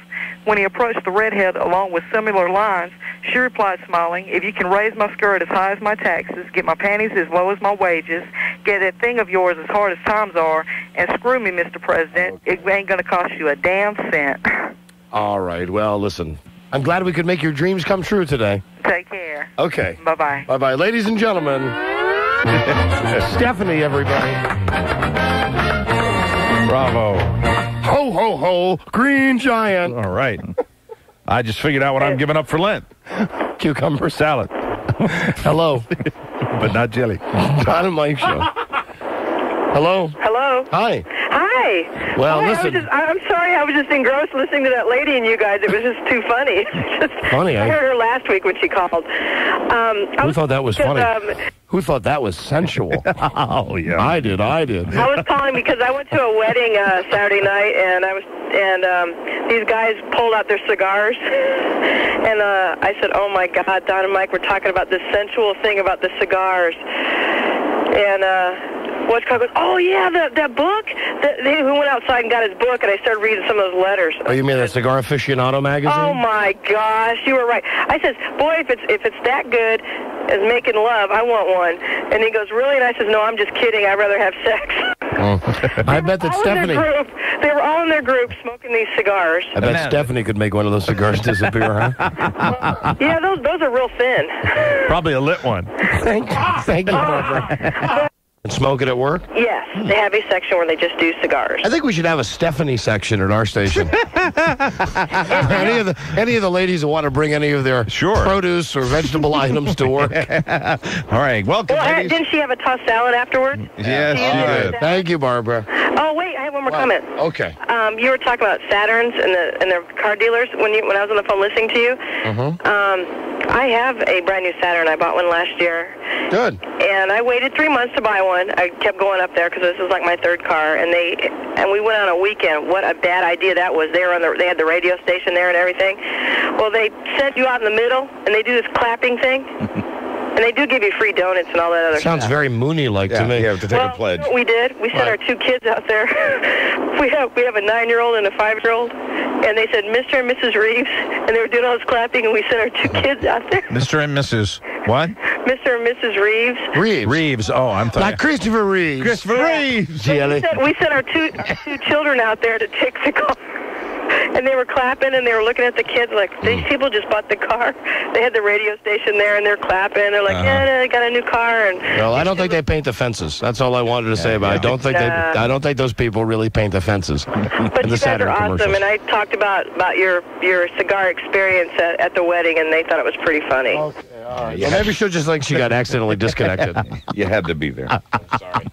When he approached the redhead along with similar lines, she replied, smiling, if you can raise my skirt as high as my taxes, get my panties as low as my wages, get that thing of yours as hard as times are, and screw me, Mr. President, it ain't going to cost you a damn cent. All right. Well, listen, I'm glad we could make your dreams come true today. Take care. Okay. Bye-bye. Bye-bye. Ladies and gentlemen, Stephanie, everybody. Bravo. Ho, ho, ho, Green Giant. All right. I just figured out what I'm giving up for Lent. Cucumber salad. Hello. But not jelly. Don and Mike Show. Hello. Hello. Hi. Hi. Well, Hi, listen. I'm sorry. I was just engrossed listening to that lady and you guys. It was just too funny. Funny, I heard her last week when she called. Who thought that was funny? Who thought that was sensual? Oh, yeah. I did. I was calling because I went to a wedding Saturday night, and these guys pulled out their cigars, and I said, "Oh my God, Don and Mike, we're talking about this sensual thing about the cigars," and Whatchcraft goes, "Oh yeah, that book." He went outside and got his book, and I started reading some of those letters. Oh, you mean the Cigar Aficionado magazine? Oh my gosh, you were right. I said, "Boy, if it's that good as making love, I want one." And he goes, "Really?" And I says, "No, I'm just kidding. I'd rather have sex." I bet that Stephanie. They were all in their group smoking these cigars. I bet Stephanie could make one of those cigars disappear, huh? Yeah, those are real thin. Probably a lit one. Thank you, Barbara. And smoke it at work? Yes, they have a section where they just do cigars. I think we should have a Stephanie section at our station. any of the ladies who want to bring any of their produce or vegetable items to work. All right, welcome, ladies. Didn't she have a tossed salad afterwards? Yes, she did. Thank you, Barbara. Oh, wait, I have one more comment. Okay. You were talking about Saturns and the car dealers when I was on the phone listening to you. I have a brand new Saturn. I bought one last year. Good. And I waited 3 months to buy one. I kept going up there because this is like my third car. And we went on a weekend. What a bad idea that was. They had the radio station there and everything. Well, they sent you out in the middle, and they do this clapping thing. And they do give you free donuts and all that other stuff. Sounds very Mooney-like to me. You have to take a pledge. We did. We sent our 2 kids out there. we have a 9-year-old and a 5-year-old. And they said, Mr. and Mrs. Reeves. And they were doing all this clapping, and we sent our 2 kids out there. Mr. and Mrs. What? Mr. and Mrs. Reeves. Reeves. Oh, I'm sorry. Like Christopher Reeves. Christopher Reeves. We sent our two children out there to take the car. And they were clapping, and they were looking at the kids like, these people just bought the car. They had the radio station there, and they're clapping. They're like, yeah, they got a new car. And well, I don't think they paint the fences. That's all I wanted to say about it. I don't think those people really paint the fences. But you guys are awesome, and I talked about your cigar experience at the wedding, and they thought it was pretty funny. Okay, all right. Well, maybe she'll just think she got accidentally disconnected. You had to be there. Sorry.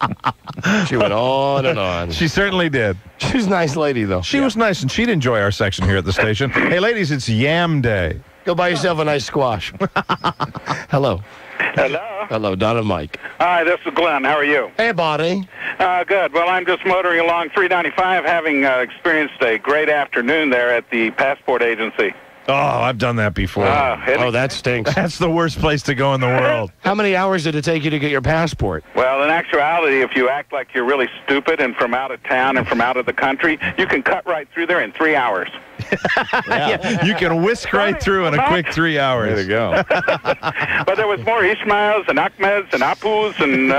She went on and on. She certainly did. She's a nice lady, though. She was nice, and she'd enjoy our section here at the station. Hey, ladies, it's Yam Day. Go buy yourself a nice squash. Hello. Hello. Hello, Don and Mike. Hi, this is Glenn. How are you? Hey, buddy. Good. Well, I'm just motoring along 395, having experienced a great afternoon there at the passport agency. Oh, I've done that before. That stinks. That's the worst place to go in the world. How many hours did it take you to get your passport? Well, in actuality, if you act like you're really stupid and from out of town and from out of the country, you can cut right through there in 3 hours. Yeah. You can whisk right through in a quick 3 hours. There you go. But there was more Ishmaels and Ahmeds and Apus and,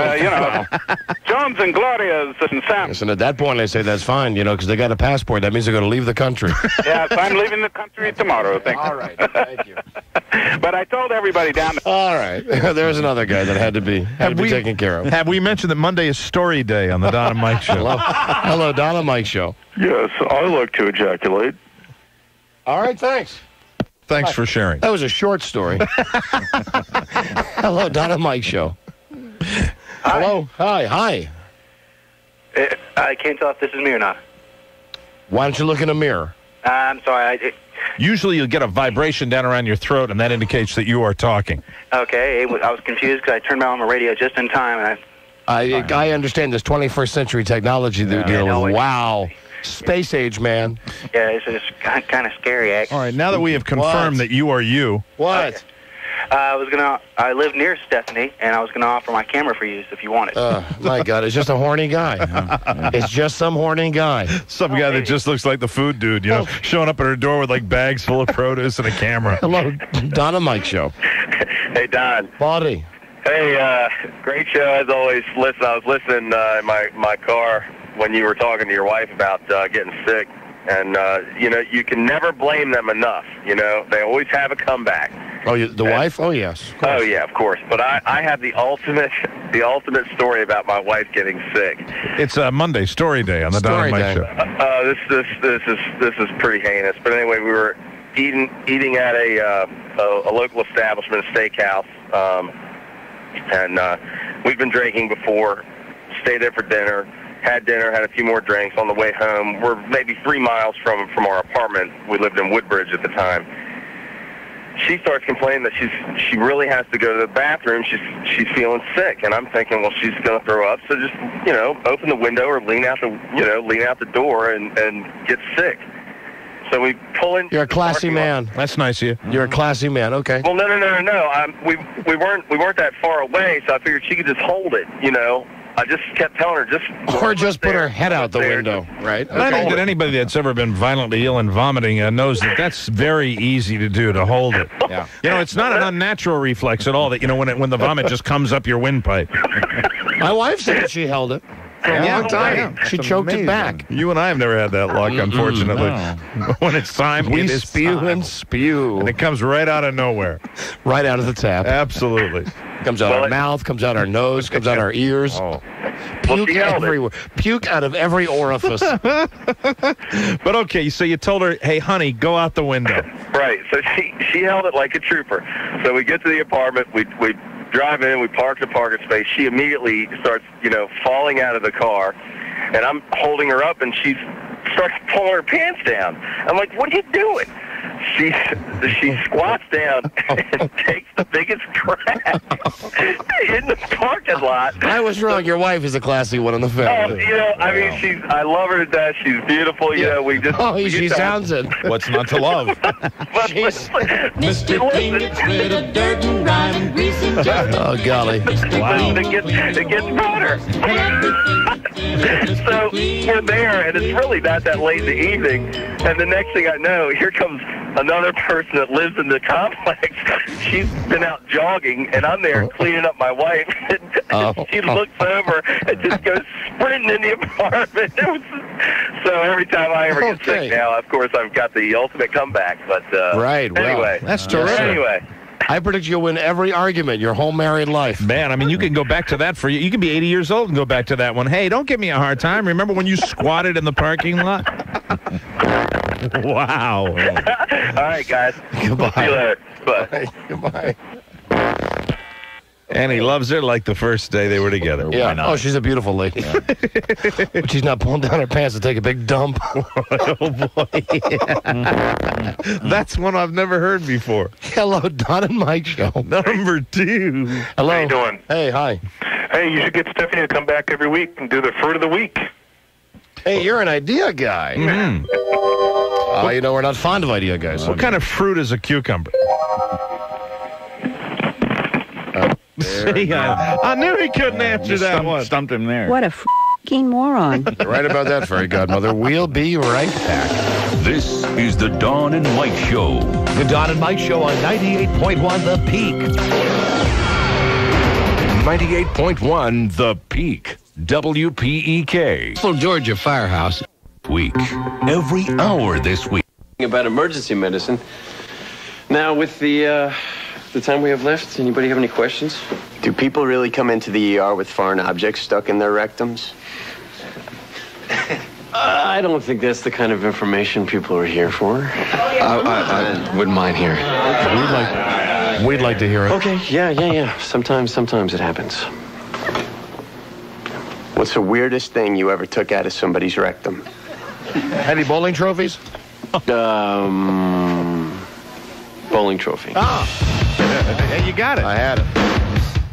Jones and Glorias and Sam. Listen, at that point, I say that's fine, because they got a passport. That means they're going to leave the country. Yes, I'm leaving the country tomorrow. Thank you. All right. Thank you. But I told everybody down there. All right. There's another guy that had to be taken care of. Have we mentioned that Monday is Story Day on the Don and Mike Show? Hello, Don and Mike Show. Yes, I like to ejaculate. All right, thanks. Thanks for sharing. That was a short story. Hello, Don and Mike Show. Hi. Hello. Hi. I can't tell if this is me or not. Why don't you look in a mirror? I'm sorry. Usually you'll get a vibration down around your throat, and that indicates that you are talking. Okay, I was confused because I turned on my radio just in time, and I understand this 21st century technology they're dealing with. Wow. Space age, man. Yeah, it's kind of scary, actually. All right, now that we have confirmed that you are you. What? I live near Stephanie, and I was gonna offer my camera for use if you want it. My God, it's just a horny guy. It's just some horny guy. Some guy that just looks like the food dude, you know, showing up at her door with like bags full of produce and a camera. Hello, Don and Mike Show. Hey, Don. Buddy. Hey, great show as always. Listen, I was listening in my car when you were talking to your wife about getting sick. And, you know, you can never blame them enough. You know, they always have a comeback. Oh, the wife? Oh, yes. Oh, yeah, of course. But I have the ultimate story about my wife getting sick. It's Monday, Story Day on the Don and Mike Show. This is pretty heinous. But anyway, we were eating at a local establishment, a steakhouse, and we've been drinking before. Stayed there for dinner. Had dinner, had a few more drinks on the way home. We're maybe 3 miles from our apartment. We lived in Woodbridge at the time. She starts complaining that she really has to go to the bathroom. She's feeling sick, and I'm thinking, well, she's going to throw up. So just open the window or lean out the door and get sick. So we pull in. You're a classy man. That's nice of you. You're a classy man. Okay. Well, no. We weren't that far away, so I figured she could just hold it. You know. I just kept telling her or just put her head out the window, right? I think that anybody that's ever been violently ill and vomiting knows that that's very easy to do, to hold it. Yeah. You know, it's not an unnatural reflex at all that, you know, when the vomit just comes up your windpipe. My wife said that she held it for a long time. Yeah. She choked it back. You and I have never had that luck, unfortunately. No. When it's time, we it is spew time. and spew. And it comes right out of nowhere. Right out of the tap. Absolutely. Comes out our mouth, comes out our nose, comes out our ears. Oh. Puke everywhere. Puke out of every orifice. But okay, so you told her, hey, honey, go out the window. Right. So she held it like a trooper. So we get to the apartment, we drive in, we park the parking space. She immediately starts, falling out of the car, and I'm holding her up, and she starts pulling her pants down. I'm like, what are you doing? She squats down and takes the biggest crap in the parking lot. I was wrong. Your wife is a classy one in the family. I love her to death. She's beautiful. She sounds it. What's not to love? Mr. Clean gets rid of dirt and grime and grease and dirt. Oh, golly. Wow. It gets better. So we're there, and it's really not that late in the evening. And the next thing I know, here comes another person that lives in the complex. She's been out jogging, and I'm there cleaning up my wife. And she looks over and just goes sprinting in the apartment. So every time I ever get sick now, of course, I've got the ultimate comeback. But right. Well, anyway, that's terrific. Anyway. I predict you'll win every argument your whole married life. Man, I mean, you can go back to that you can be 80 years old and go back to that one. Hey, don't give me a hard time. Remember when you squatted in the parking lot? Wow. All right, guys. Goodbye. See you later. Bye. Goodbye. And he loves her like the first day they were together. Yeah. Why not? Oh, she's a beautiful lady. Yeah. But she's not pulling down her pants to take a big dump. Oh, boy. Yeah. That's one I've never heard before. Hello, Don and Mike Show. Number 2. How Hello. you doing? Hey, hi. Hey, you should get Stephanie to come back every week and do the fruit of the week. Hey, you're an idea guy. Mm-hmm. We're not fond of idea guys. What kind of fruit is a cucumber? See, I knew he couldn't answer that one. Stumped him there. What a f***ing moron. You're right about that, Fairy Godmother. We'll be right back. This is the Don and Mike Show. The Don and Mike Show on 98.1 The Peak. 98.1 The Peak. WPEK. Full Georgia Firehouse. Week. Every hour this week. About emergency medicine. Now, with the time we have left, anybody have any questions? Do people really come into the ER with foreign objects stuck in their rectums? I don't think that's the kind of information people are here for. I wouldn't mind hearing. We'd like to hear it. Okay, yeah. Sometimes it happens. What's the weirdest thing you ever took out of somebody's rectum? Any bowling trophies? Bowling trophy. You got it. I had it.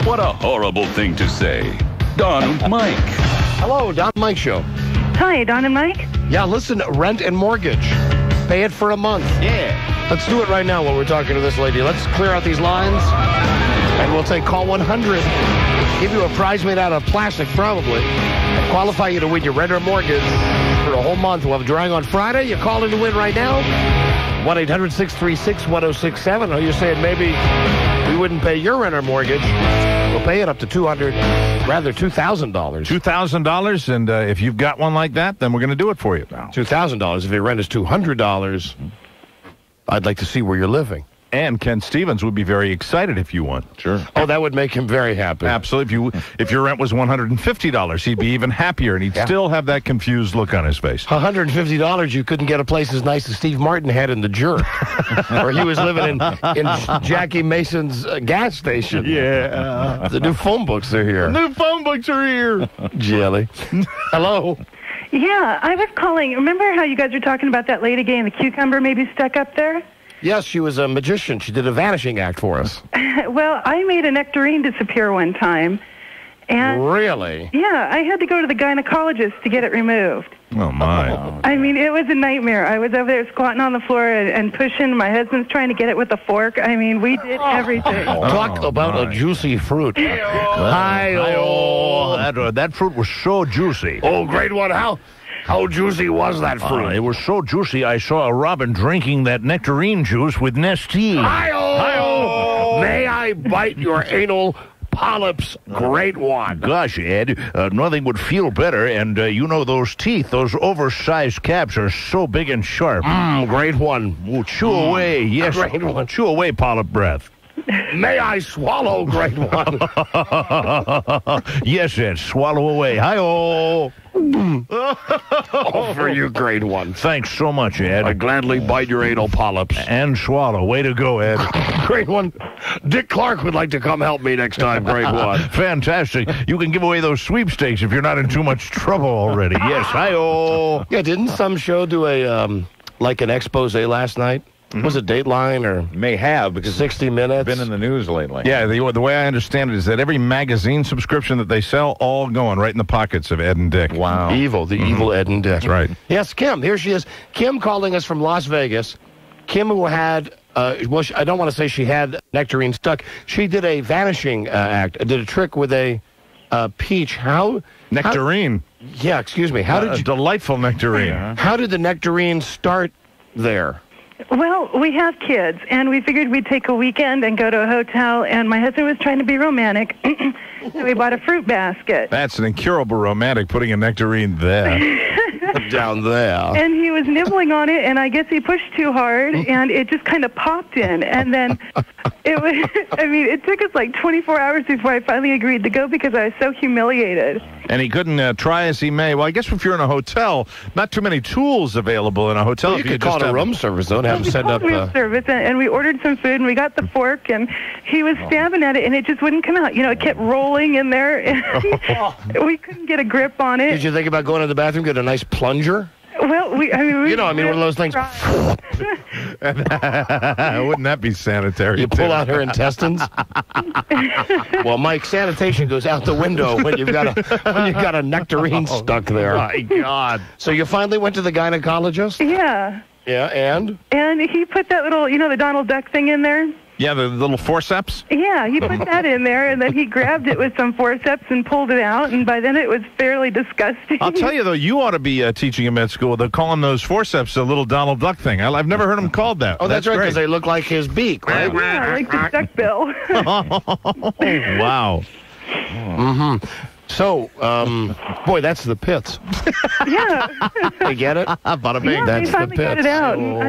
What a horrible thing to say. Don and Mike. Hello, Don and Mike Show. Hi, Don and Mike. Yeah, listen, rent and mortgage. Pay it for a month. Yeah. Let's do it right now while we're talking to this lady. Let's clear out these lines, and we'll take call 100. Give you a prize made out of plastic, probably, and qualify you to win your rent or mortgage for a whole month. We'll have a drawing on Friday. You call in to win right now. 1-800-636-1067. Oh, you're saying maybe we wouldn't pay your rent or mortgage. We'll pay it up to $2,000. $2,000, and if you've got one like that, then we're going to do it for you. $2,000. If your rent is $200, I'd like to see where you're living. And Ken Stevens would be very excited if you won. Sure. Oh, that would make him very happy. Absolutely. If your rent was $150, he'd be even happier, and he'd still have that confused look on his face. $150, you couldn't get a place as nice as Steve Martin had in the Jerk, where he was living in Jackie Mason's gas station. Yeah. The new phone books are here. The new phone books are here. Jelly. Hello. Yeah, I was calling. Remember how you guys were talking about that lady getting the cucumber maybe stuck up there? Yes, she was a magician. She did a vanishing act for us. Well, I made a nectarine disappear one time. And really? Yeah, I had to go to the gynecologist to get it removed. Oh, my. I mean, it was a nightmare. I was over there squatting on the floor and pushing. My husband's trying to get it with a fork. I mean, we did everything. Talk about a juicy fruit. Hi-oh. That fruit was so juicy. Oh, great one. How juicy was that fruit? It was so juicy, I saw a robin drinking that nectarine juice with Nestea. Hi-oh! May I bite your anal polyps? Great one. Gosh, Ed, nothing would feel better. And you know those teeth, those oversized caps are so big and sharp. Great one. Oh, chew away. Yes, great one. Chew away, polyp breath. May I swallow, great one? Yes, Ed, swallow away. Hi-oh. Oh, for you, great one. Thanks so much, Ed. I gladly bite your anal polyps. And swallow. Way to go, Ed. Great one. Dick Clark would like to come help me next time. Great one. Fantastic. You can give away those sweepstakes if you're not in too much trouble already. Yes, hi-oh. Yeah, didn't some show do a, like an expose last night? Was it Dateline or may have because 60 Minutes? Been in the news lately. Yeah, the way I understand it is that every magazine subscription that they sell, all going right in the pockets of Ed and Dick. Wow. Evil Ed and Dick. That's right. Yes, Kim. Here she is. Kim calling us from Las Vegas. Kim, who had, I don't want to say she had nectarine stuck. She did a vanishing act, did a trick with a peach. Nectarine? Yeah, excuse me. How did you... delightful nectarine. How did the nectarine start there? Well, we have kids, and we figured we'd take a weekend and go to a hotel, and my husband was trying to be romantic, so we bought a fruit basket. That's an incurable romantic, putting a nectarine there. Down there. And he was nibbling on it, and I guess he pushed too hard, and it just kind of popped in, and then it took us like 24 hours before I finally agreed to go because I was so humiliated. And he couldn't try as he may. Well, I guess if you're in a hotel, not too many tools available in a hotel. Well, you could call it a room service, though, and have them send up... room service, and we ordered some food, and we got the fork, and he was stabbing at it, and it just wouldn't come out. You know, it kept rolling in there. We couldn't get a grip on it. Did you think about going to the bathroom, get a nice plunger? Well, one of those things. Wouldn't that be sanitary? You pull out her intestines. Well, Mike, sanitation goes out the window when you've got a nectarine stuck there. My God! So you finally went to the gynecologist? Yeah. Yeah, and? And he put that little, the Donald Duck thing in there. Yeah, the little forceps? Yeah, he put that in there, and then he grabbed it with some forceps and pulled it out, and by then it was fairly disgusting. I'll tell you, though, you ought to be teaching him at school. They're calling those forceps a little Donald Duck thing. I've never heard them called that. Oh, that's right, because they look like his beak, right? Yeah, like the duck bill. Oh, wow. Mm-hmm. So, boy, that's the pits. Yeah. You get it? Bada bing. Yeah, That's they finally the pits. got it out. Oh. I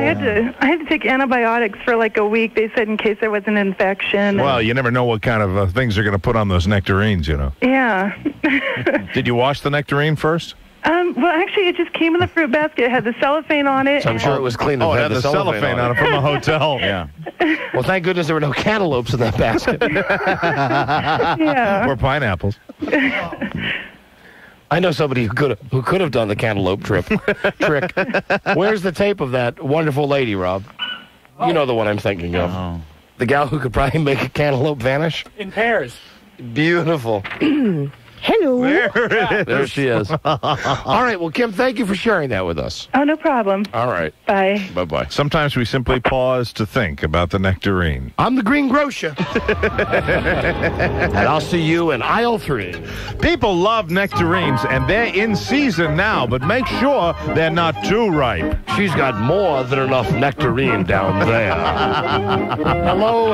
had to take antibiotics for like a week. They said in case there was an infection. Well, you never know what kind of things they're going to put on those nectarines, Yeah. Did you wash the nectarine first? Well, actually, it just came in the fruit basket. It had the cellophane on it. So I'm sure it was clean. Oh, it had the cellophane on it from a hotel. Yeah. Well, thank goodness there were no cantaloupes in that basket. Yeah. Or pineapples. I know somebody who could have done the cantaloupe trick. Where's the tape of that wonderful lady, Rob? You know the one I'm thinking of. Oh. The gal who could probably make a cantaloupe vanish? In pairs. Beautiful. Hello, Hello. There she is. All right. Well, Kim, thank you for sharing that with us. Oh, no problem. All right. Bye. Bye-bye. Sometimes we simply pause to think about the nectarine. I'm the Green Grocer. And I'll see you in aisle 3. People love nectarines, and they're in season now, but make sure they're not too ripe. She's got more than enough nectarine down there.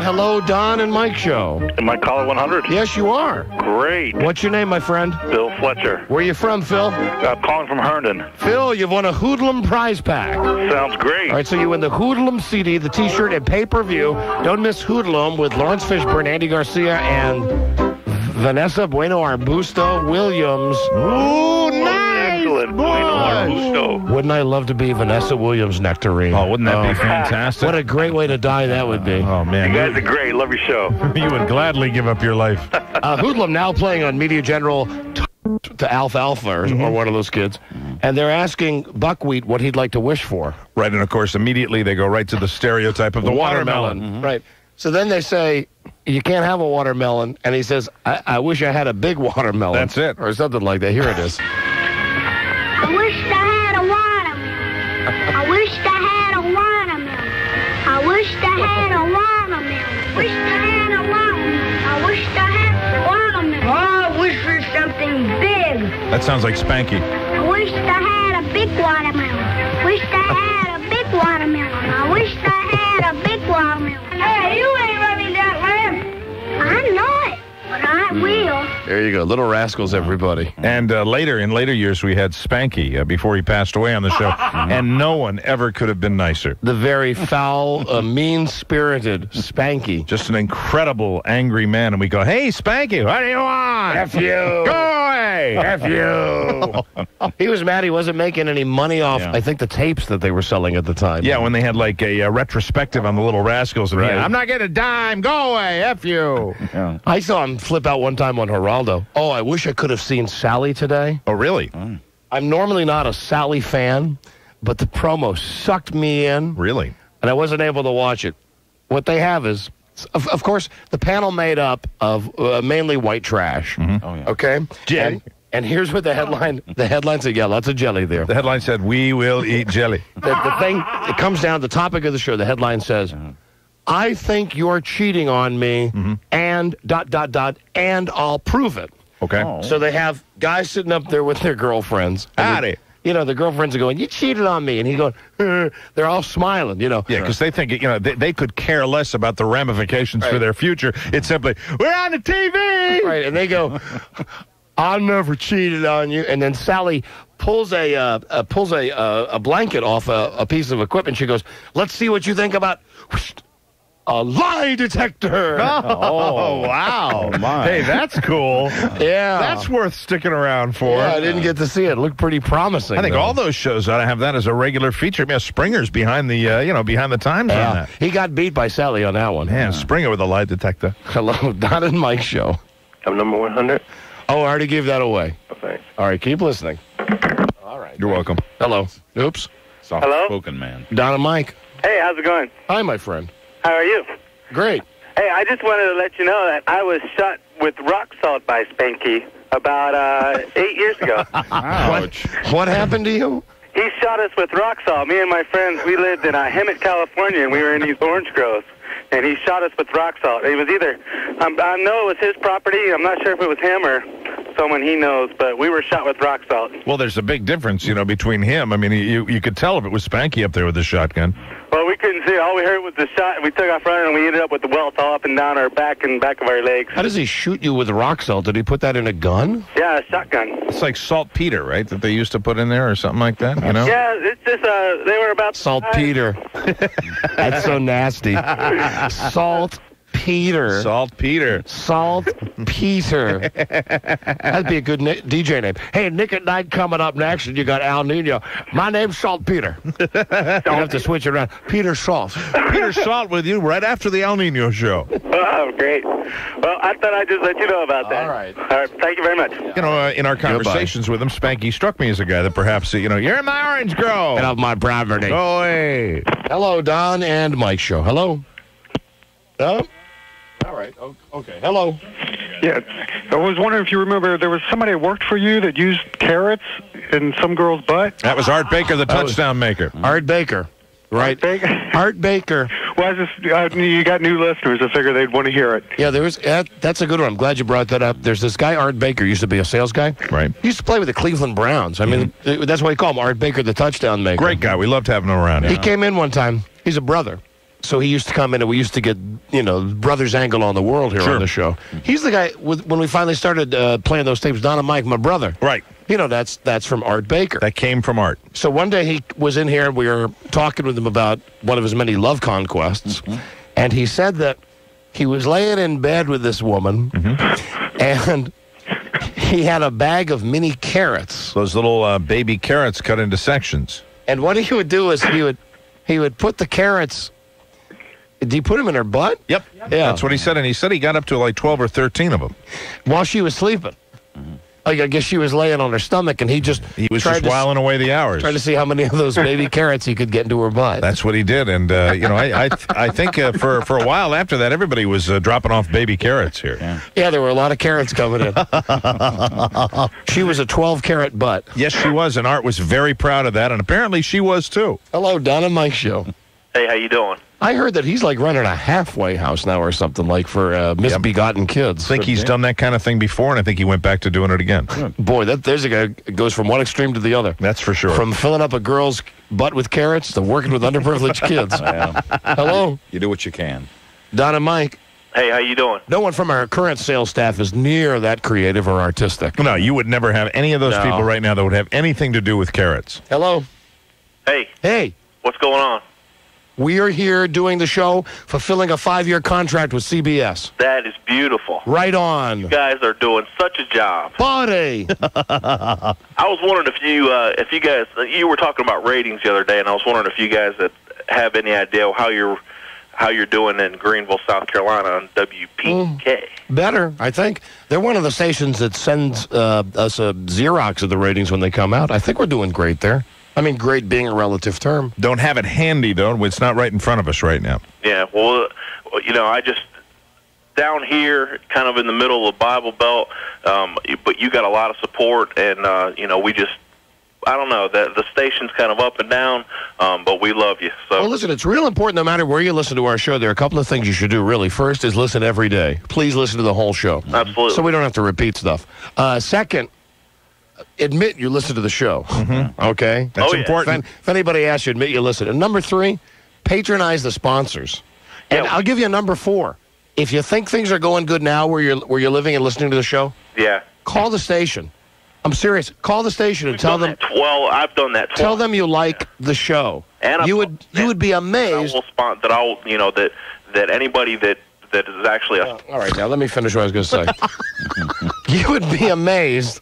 Hello, Don and Mike Show. Am I caller 100? Yes, you are. Great. What's your name, my friend? Bill Fletcher. Where are you from, Phil? I'm calling from Herndon. Phil, you've won a Hoodlum prize pack. Sounds great. All right, so you win the Hoodlum CD, the T-shirt, and pay-per-view. Don't miss Hoodlum with Lawrence Fishburne, Andy Garcia, and Vanessa Bueno Arbusto Williams. Ooh, nice! Wouldn't I love to be Vanessa Williams' nectarine? Oh, wouldn't that be fantastic? What a great way to die that would be. Oh, man. You guys are great. Love your show. You would gladly give up your life. Hoodlum now playing on Media General to Alfalfa or one of those kids. And they're asking Buckwheat what he'd like to wish for. Right, and of course, immediately they go right to the stereotype of the watermelon. Right. So then they say, you can't have a watermelon. And he says, I wish I had a big watermelon. That's it. Or something like that. Here it is. I wish I had a watermelon. I wish I had a watermelon. I wish I had a watermelon. Wish I had a watermelon. I wish I had a watermelon. Oh, I wish for something big. That sounds like Spanky. I wish I had a big watermelon. Wish I had a big watermelon. I wish I had a big watermelon. Hey, you ain't running that lamb. I'm not, but I will. There you go. Little Rascals, everybody. And in later years, we had Spanky before he passed away on the show, and no one ever could have been nicer. The very foul, mean-spirited Spanky. Just an incredible, angry man. And we go, hey, Spanky, what do you want? F you. Go away. F you. He was mad he wasn't making any money off, I think, the tapes that they were selling at the time. Yeah, when they had like a retrospective on the Little Rascals. And I'm not getting a dime. Go away. F you. Yeah. I saw him flip out one time on Geraldo. Oh, I wish I could have seen Sally today. Oh, really? I'm normally not a Sally fan, but the promo sucked me in. Really? And I wasn't able to watch it. What they have is, of course, the panel made up of mainly white trash. Mm-hmm. Oh, yeah. Okay? And here's what the headline said. Yeah, lots of jelly there. The headline said, we will eat jelly. The thing, it comes down to the topic of the show. The headline says, I think you're cheating on me, and ... and I'll prove it. Okay. Oh. So they have guys sitting up there with their girlfriends. Howdy. You know, the girlfriends are going, you cheated on me. And he's going, they're all smiling, you know. Yeah, because they think, they could care less about the ramifications for their future. It's simply, we're on the TV! Right, and they go, I never cheated on you. And then Sally pulls a blanket off a piece of equipment. She goes, let's see what you think about a lie detector. Oh, wow. Oh, my. Hey, that's cool. Yeah. That's worth sticking around for. Yeah, I didn't get to see it. It looked pretty promising. I think all those shows ought to have that as a regular feature. Yeah, Springer's behind the, behind the times on that. He got beat by Sally on that one. Man, Springer with a lie detector. Hello, Don and Mike Show. I'm number 100. Oh, I already gave that away. Okay. All right, keep listening. All right. You're welcome. Hello. Oops. Soft-spoken man. Don and Mike. Hey, how's it going? Hi, my friend. How are you? Great. Hey, I just wanted to let you know that I was shot with rock salt by Spanky about 8 years ago. Ouch. What happened to you? He shot us with rock salt. Me and my friends, we lived in Hemet, California, and we were in these orange groves. And he shot us with rock salt. It was either, I know it was his property. I'm not sure if it was him or someone he knows, but we were shot with rock salt. Well, there's a big difference, between him. I mean, you could tell if it was Spanky up there with the shotgun. Well, we couldn't see. All we heard was the shot, and we took off running, and we ended up with the welts all up and down our back and back of our legs. How does he shoot you with rock salt? Did he put that in a gun? Yeah, a shotgun. It's like saltpeter, right, that they used to put in there or something like that, Yeah, it's just, they were about... Saltpeter. That's so nasty. Saltpeter. Saltpeter. Saltpeter. That'd be a good DJ name. Hey, Nick at Night coming up next, and you got Al Nino. My name's Saltpeter. You have to switch it around. Peter Salt. Peter Salt with you right after the El Nino show. Oh, great. Well, I thought I'd just let you know about that. All right. Thank you very much. In our conversations with him, Spanky struck me as a guy that perhaps, you're in my orange grove. Get off my property. Go away. Hello, Don and Mike Show. Hello. No? All right. Okay. Hello. Yeah, I was wondering if you remember, there was somebody that worked for you that used carrots in some girl's butt. That was Art Baker, the touchdown maker. Art Baker. Right. Art Baker. Well, you got new listeners. I figure they'd want to hear it. Yeah, that's a good one. I'm glad you brought that up. There's this guy, Art Baker, used to be a sales guy. Right. He used to play with the Cleveland Browns. I mean, that's why we call him Art Baker, the touchdown maker. Great guy. We loved having him around. He came in one time. He's a brother. So he used to come in, and we used to get, brother's angle on the world here on the show. He's the guy, when we finally started playing those tapes, Don and Mike, my brother. Right. That's from Art Baker. That came from Art. So one day he was in here, and we were talking with him about one of his many love conquests, and he said that he was laying in bed with this woman, and he had a bag of mini carrots. Those little baby carrots cut into sections. And what he would do is he would put the carrots... Did he put them in her butt? Yep. Yeah. That's what he said, and he said he got up to like 12 or 13 of them. While she was sleeping. Like, I guess she was laying on her stomach, and he was just whiling away the hours. Trying to see how many of those baby carrots he could get into her butt. That's what he did, and, I think for a while after that, everybody was dropping off baby carrots here. Yeah, there were a lot of carrots coming in. She was a 12-carat butt. Yes, she was, and Art was very proud of that, and apparently she was, too. Hello, Don and Mike Show. Hey, how you doing? I heard that he's like running a halfway house now or something, like for misbegotten kids. I think he's done that kind of thing before, and I think he went back to doing it again. Boy, there's a guy who goes from one extreme to the other. That's for sure. From filling up a girl's butt with carrots to working with underprivileged kids. Hello? You do what you can. Don and Mike. Hey, how you doing? No one from our current sales staff is near that creative or artistic. No, you would never have any of those people right now that would have anything to do with carrots. Hello? Hey. Hey. What's going on? We are here doing the show, fulfilling a 5-year contract with CBS. That is beautiful. Right on. You guys are doing such a job. Buddy. I was wondering if you guys, you were talking about ratings the other day, and I was wondering if you guys have any idea how you're doing in Greenville, South Carolina on WPK. Better, I think. They're one of the stations that sends us a Xerox of the ratings when they come out. I think we're doing great there. I mean, great being a relative term. Don't have it handy, though. It's not right in front of us right now. Yeah, well, I just, down here, kind of in the middle of the Bible Belt, but you got a lot of support, and, we just, I don't know, the station's kind of up and down, but we love you. So. Well, listen, it's real important no matter where you listen to our show. There are a couple of things you should do, really. First is listen every day. Please listen to the whole show. Absolutely. So we don't have to repeat stuff. Second, admit you listen to the show. Okay? That's important. If anybody asks you, admit you listen. And number 3, patronize the sponsors. And I'll give you a number 4. If you think things are going good now where you're living and listening to the show, call the station. I'm serious. Call the station and tell them. Well, I've done that twice. Tell them you like the show. And you would be amazed. That anybody that is actually a. All right, now let me finish what I was going to say. You would be amazed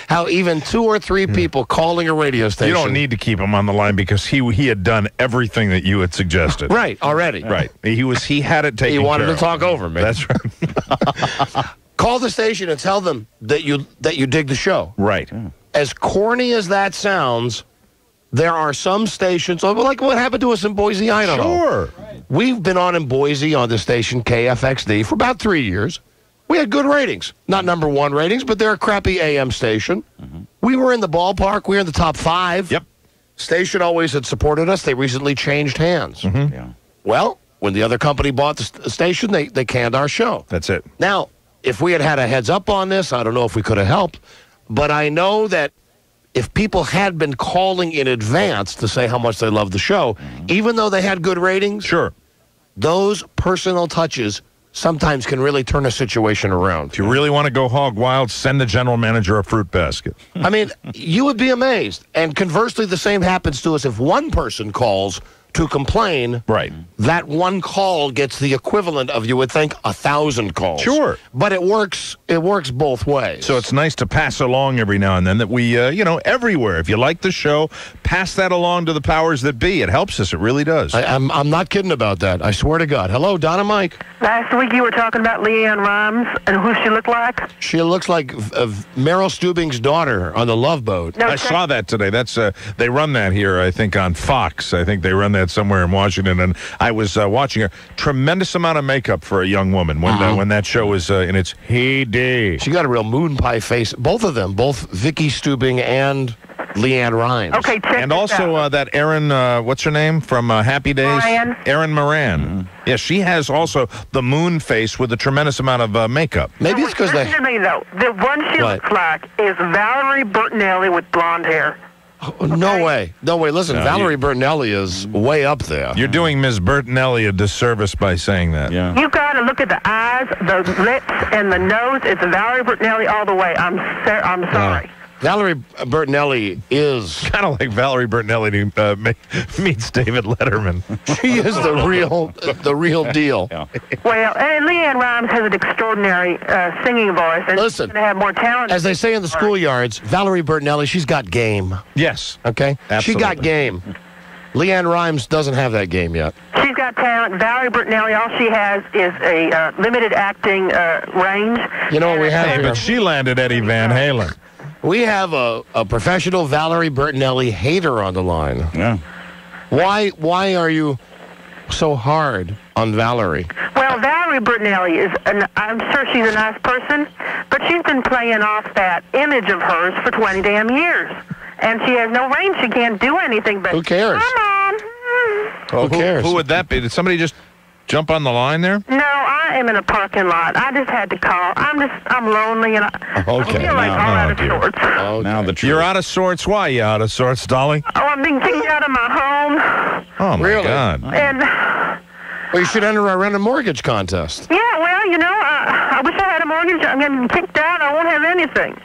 how even 2 or 3 people calling a radio station. You don't need to keep him on the line because he had done everything that you had suggested. Right, already. Right. He had it taken care of. He wanted to talk over me. That's right. Call the station and tell them that you dig the show. Right. As corny as that sounds, there are some stations, like what happened to us in Boise, Idaho. Sure. We've been on in Boise on the station KFXD for about 3 years. We had good ratings. Not number 1 ratings, but they're a crappy AM station. We were in the ballpark. We were in the top 5. Yep. Station always had supported us. They recently changed hands. Well, when the other company bought the station, they canned our show. That's it. Now, if we had had a heads up on this, I don't know if we could have helped, but I know that if people had been calling in advance to say how much they love the show, even though they had good ratings, those personal touches sometimes can really turn a situation around. If you really want to go hog wild, send the general manager a fruit basket. I mean, you would be amazed. And conversely, the same happens to us if one person calls to complain. Right. That one call gets the equivalent of, you would think, 1,000 calls. Sure. But it works both ways. So it's nice to pass along every now and then that we, everywhere. If you like the show, pass that along to the powers that be. It helps us. It really does. I'm not kidding about that. I swear to God. Hello, Don and Mike. Last week you were talking about Leanne Rhymes and who she looked like. She looks like Meryl Stubing's daughter on the Love Boat. I saw that today. That's they run that here, I think, on Fox. I think they run that internet somewhere in Washington, and I was watching her. Tremendous amount of makeup for a young woman when that show was in its heyday. She got a real moon pie face. Both of them, both Vicky Stubing and Leanne Rimes. Okay, check And this also out. that Erin, what's her name from Happy Days? Moran. Erin Moran. Yeah, she has also the moon face with a tremendous amount of makeup. Maybe it's because Listen to me, though. The one she What? looks like is Valerie Bertinelli with blonde hair. No way. Listen, No, Valerie Bertinelli is way up there. You're doing Ms. Bertinelli a disservice by saying that. Yeah. You got to look at the eyes, the lips, and the nose. It's Valerie Bertinelli all the way. I'm sorry. Valerie Bertinelli is kind of like Valerie Bertinelli meets David Letterman. She is the real deal. Yeah. Well, and Leanne Rimes has an extraordinary singing voice, and Listen, she's going to have more talent. As they say in the schoolyards, Valerie Bertinelli, she's got game. Yes. Okay? Absolutely. She got game. Leanne Rimes doesn't have that game yet. She's got talent. Valerie Bertinelli, all she has is a limited acting range. You know what we have Hey, here? but she landed Eddie Van Halen. We have a professional Valerie Bertinelli hater on the line. Yeah. Why are you so hard on Valerie? Well, Valerie Bertinelli I'm sure she's a nice person, but she's been playing off that image of hers for 20 damn years. And she has no range. She can't do anything but... Who cares? Come on. Well, Who cares? Who would that be? Did somebody just jump on the line there? No, I am in a parking lot. I just had to call. I'm lonely, and I feel like all out of sorts. Now the truth. You're out of sorts. Why are you out of sorts, Dolly? Oh, I'm being kicked out of my home. Oh, my Really? God. And, Well, you should enter a rent a mortgage contest. yeah, well, I wish I had a mortgage. I'm getting kicked out. I won't have anything.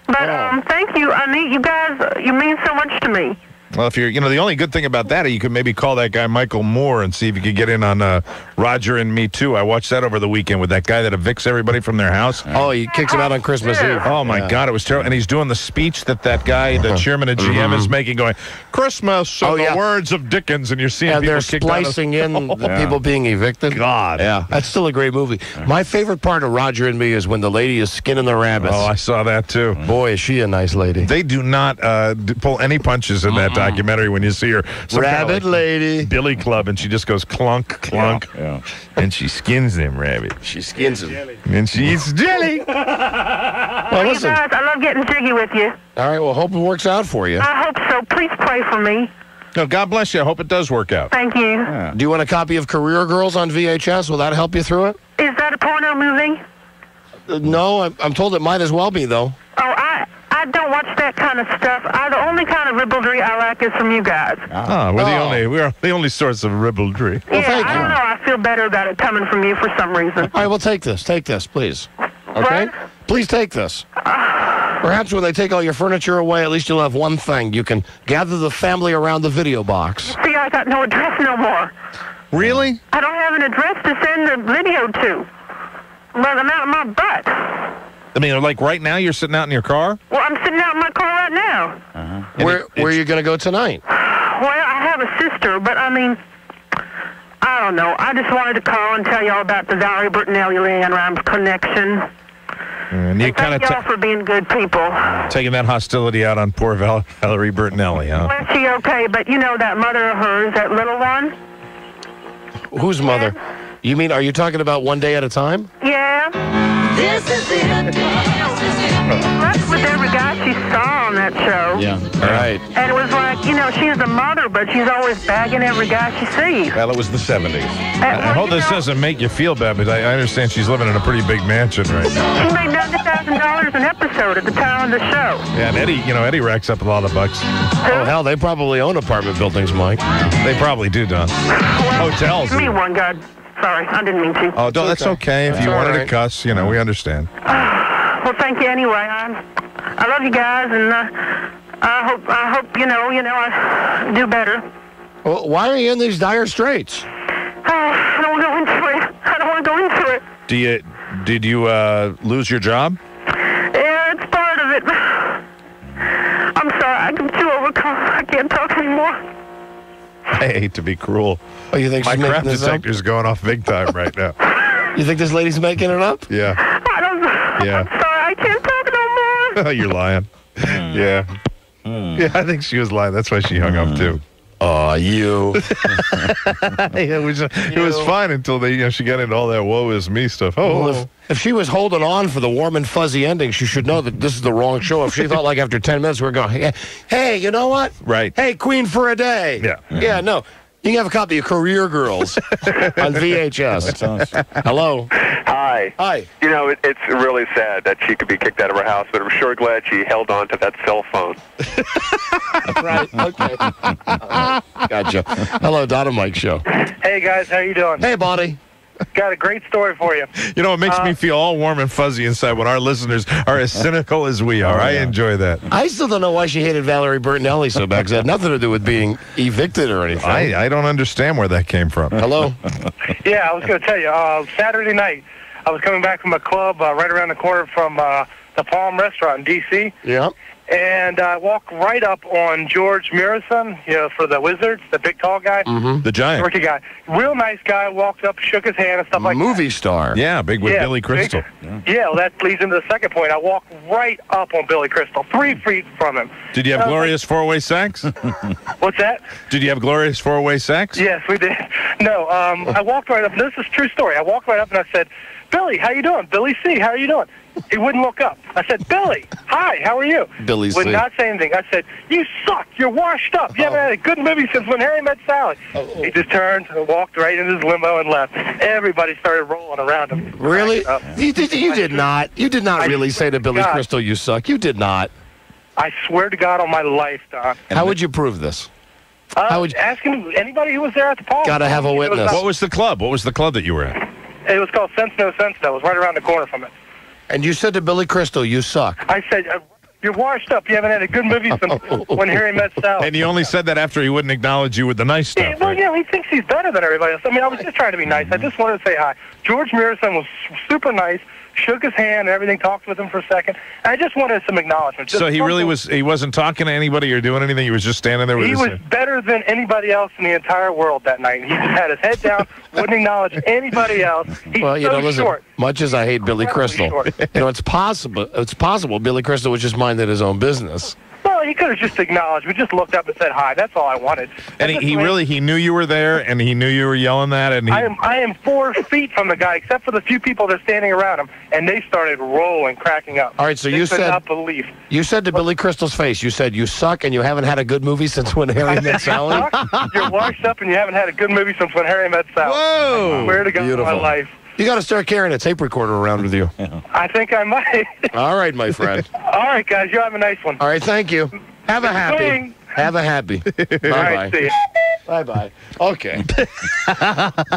But thank you. I need you guys. You mean so much to me. Well, if you're, the only good thing about that, you could maybe call that guy Michael Moore and see if you could get in on Roger and Me Too. I watched that over the weekend with that guy that evicts everybody from their house. Oh, he kicks him out on Christmas Eve. Oh, my God, it was terrible. And he's doing the speech that guy, the chairman of GM, is making, going, Christmas, the words of Dickens, and you're seeing And people they're kicked out of... splicing in the people being evicted. God. Yeah, that's still a great movie. My favorite part of Roger and Me is when the lady is skinning the rabbits. Oh, I saw that, too. Boy, is she a nice lady. They do not pull any punches in that documentary when you see her. Some Rabbit kind of lady. Billy Club, and she just goes clunk, clunk, and she skins them rabbits. She skins them. And she eats jelly. Well, You listen. guys, I love getting jiggy with you. All right, well, hope it works out for you. I hope so. Please pray for me. No, God bless you. I hope it does work out. Thank you. Do you want a copy of Career Girls on VHS? Will that help you through it? Is that a porno movie? No, I'm told it might as well be, though. Oh, I don't watch that kind of stuff. The only kind of ribaldry I like is from you guys. We're the only source of ribaldry. Well, thank I you. don't know. I feel better about it coming from you for some reason. All right, well, take this. Take this, please. Okay? What? Please take this. Perhaps when they take all your furniture away, at least you'll have one thing. You can gather the family around the video box. See, I got no address no more. Really? I don't have an address to send the video to. Well, I'm out of my butt. I mean, like right now, you're sitting out in your car? Well, I'm sitting out in my car right now. Where are you going to go tonight? Well, I have a sister, but I mean, I don't know. I just wanted to call and tell y'all about the Valerie Bertinelli Leanne Rimes connection. And you kind of Thank y'all for being good people. taking that hostility out on poor Valerie Bertinelli, huh? Well, she okay, but you know that mother of hers, that little one? Whose mother? You mean, are you talking about One Day at a Time? Yeah. This is it. That's with every guy she saw on that show. Yeah. All right. And it was like, she's the mother, but she's always bagging every guy she sees. Well, it was the 70s. I hope this doesn't make you feel bad, but I understand she's living in a pretty big mansion right now. She made $90,000 an episode at the time of the show. Yeah, and Eddie racks up a lot of bucks. Oh, hell, they probably own apartment buildings, Mike. They probably do, Don. Hotels. Me one, God. Sorry, I didn't mean to. Oh, that's okay. If you wanted to cuss, we understand. Well, thank you anyway. I love you guys, and I hope I do better. Well, why are you in these dire straits? I don't want to go into it. I don't want to go into it. Did you lose your job? Yeah, it's part of it. I'm sorry. I'm too overcome. I can't talk anymore. I hate to be cruel. Oh, you think my she's making crap this detector's going off big time right now? You think this lady's making it up? Yeah. Yeah. I'm sorry. I can't talk no more. You're lying. Yeah. Yeah, I think she was lying. That's why she hung up, too. You. It was fine until she got into all that woe is me stuff. Well, if she was holding on for the warm and fuzzy ending, she should know that this is the wrong show. If she thought like after 10 minutes we're going, hey, you know what? Right. Hey, Queen for a day. Yeah. Yeah, no. You can have a copy of Career Girls on VHS. Hello. Hi. Hi. You know, it's really sad that she could be kicked out of her house, but I'm sure glad she held on to that cell phone. Right. Okay. Gotcha. Hello, Don and Mike Show. Hey, guys. How you doing? Hey, buddy. Got a great story for you. You know, it makes me feel all warm and fuzzy inside when our listeners are as cynical as we are. I enjoy that. I still don't know why she hated Valerie Bertinelli so bad, because it had nothing to do with being evicted or anything. I don't understand where that came from. Hello? Yeah, I was going to tell you. Saturday night, I was coming back from a club right around the corner from the Palm Restaurant in D.C. Yeah. And I walked right up on George Murison, for the Wizards, the big tall guy. Mm-hmm. The Giant. Rookie guy. Real nice guy, walked up, shook his hand and stuff like that. Movie star. Yeah, big with Billy Crystal. Yeah, well, that leads into the second point. I walked right up on Billy Crystal, 3 feet from him. Did you have glorious four-way sex? What's that? Did you have glorious four-way sex? Yes, we did. No, I walked right up. This is a true story. I walked right up and I said, Billy, how you doing? Billy C., how are you doing? He wouldn't look up. I said, Billy, hi, how are you? Billy C. Would not say anything. I said, you suck. You're washed up. You haven't had a good movie since When Harry Met Sally. He just turned and walked right into his limo and left. Everybody started rolling around him. Really? You did not. You did not really say to Billy Crystal, you suck. You did not. I swear to God on my life, Don. How would you prove this? How would you... Ask him, anybody who was there at the Palm. Gotta have a witness. What was the club? What was the club that you were at? It was called Sense No Sense. It was right around the corner from it. And you said to Billy Crystal, you suck. I said, you're washed up. You haven't had a good movie since When Harry Met Sally. And you only said that after he wouldn't acknowledge you with the nice stuff. Yeah, well, he thinks he's better than everybody else. I mean, I was just trying to be nice. I just wanted to say hi. George Murison was super nice, shook his hand and everything, talked with him for a second. And I just wanted some acknowledgement. So he really was, he wasn't talking to anybody or doing anything? He was just standing there with his... He was better than anybody else in the entire world that night. He just had his head down, wouldn't acknowledge anybody else. He's so short. Much as I hate Billy Crystal, it's possible Billy Crystal was just minding his own business. Well, he could have just acknowledged. We just looked up and said hi. That's all I wanted. And he knew you were there, and he knew you were yelling that. And I am 4 feet from the guy, except for the few people that are standing around him, and they started rolling, cracking up. All right, so you said, not believe. You said to Billy Crystal's face, you said you suck, and you haven't had a good movie since When Harry Met Sally. You're washed up, and you haven't had a good movie since When Harry Met Sally. Whoa! I swear to God, my life. You got to start carrying a tape recorder around with you. I think I might. All right, my friend. All right, guys, you have a nice one. All right, thank you. Have a happy. Have a happy. Bye-bye. All right, see you. Bye-bye. Okay.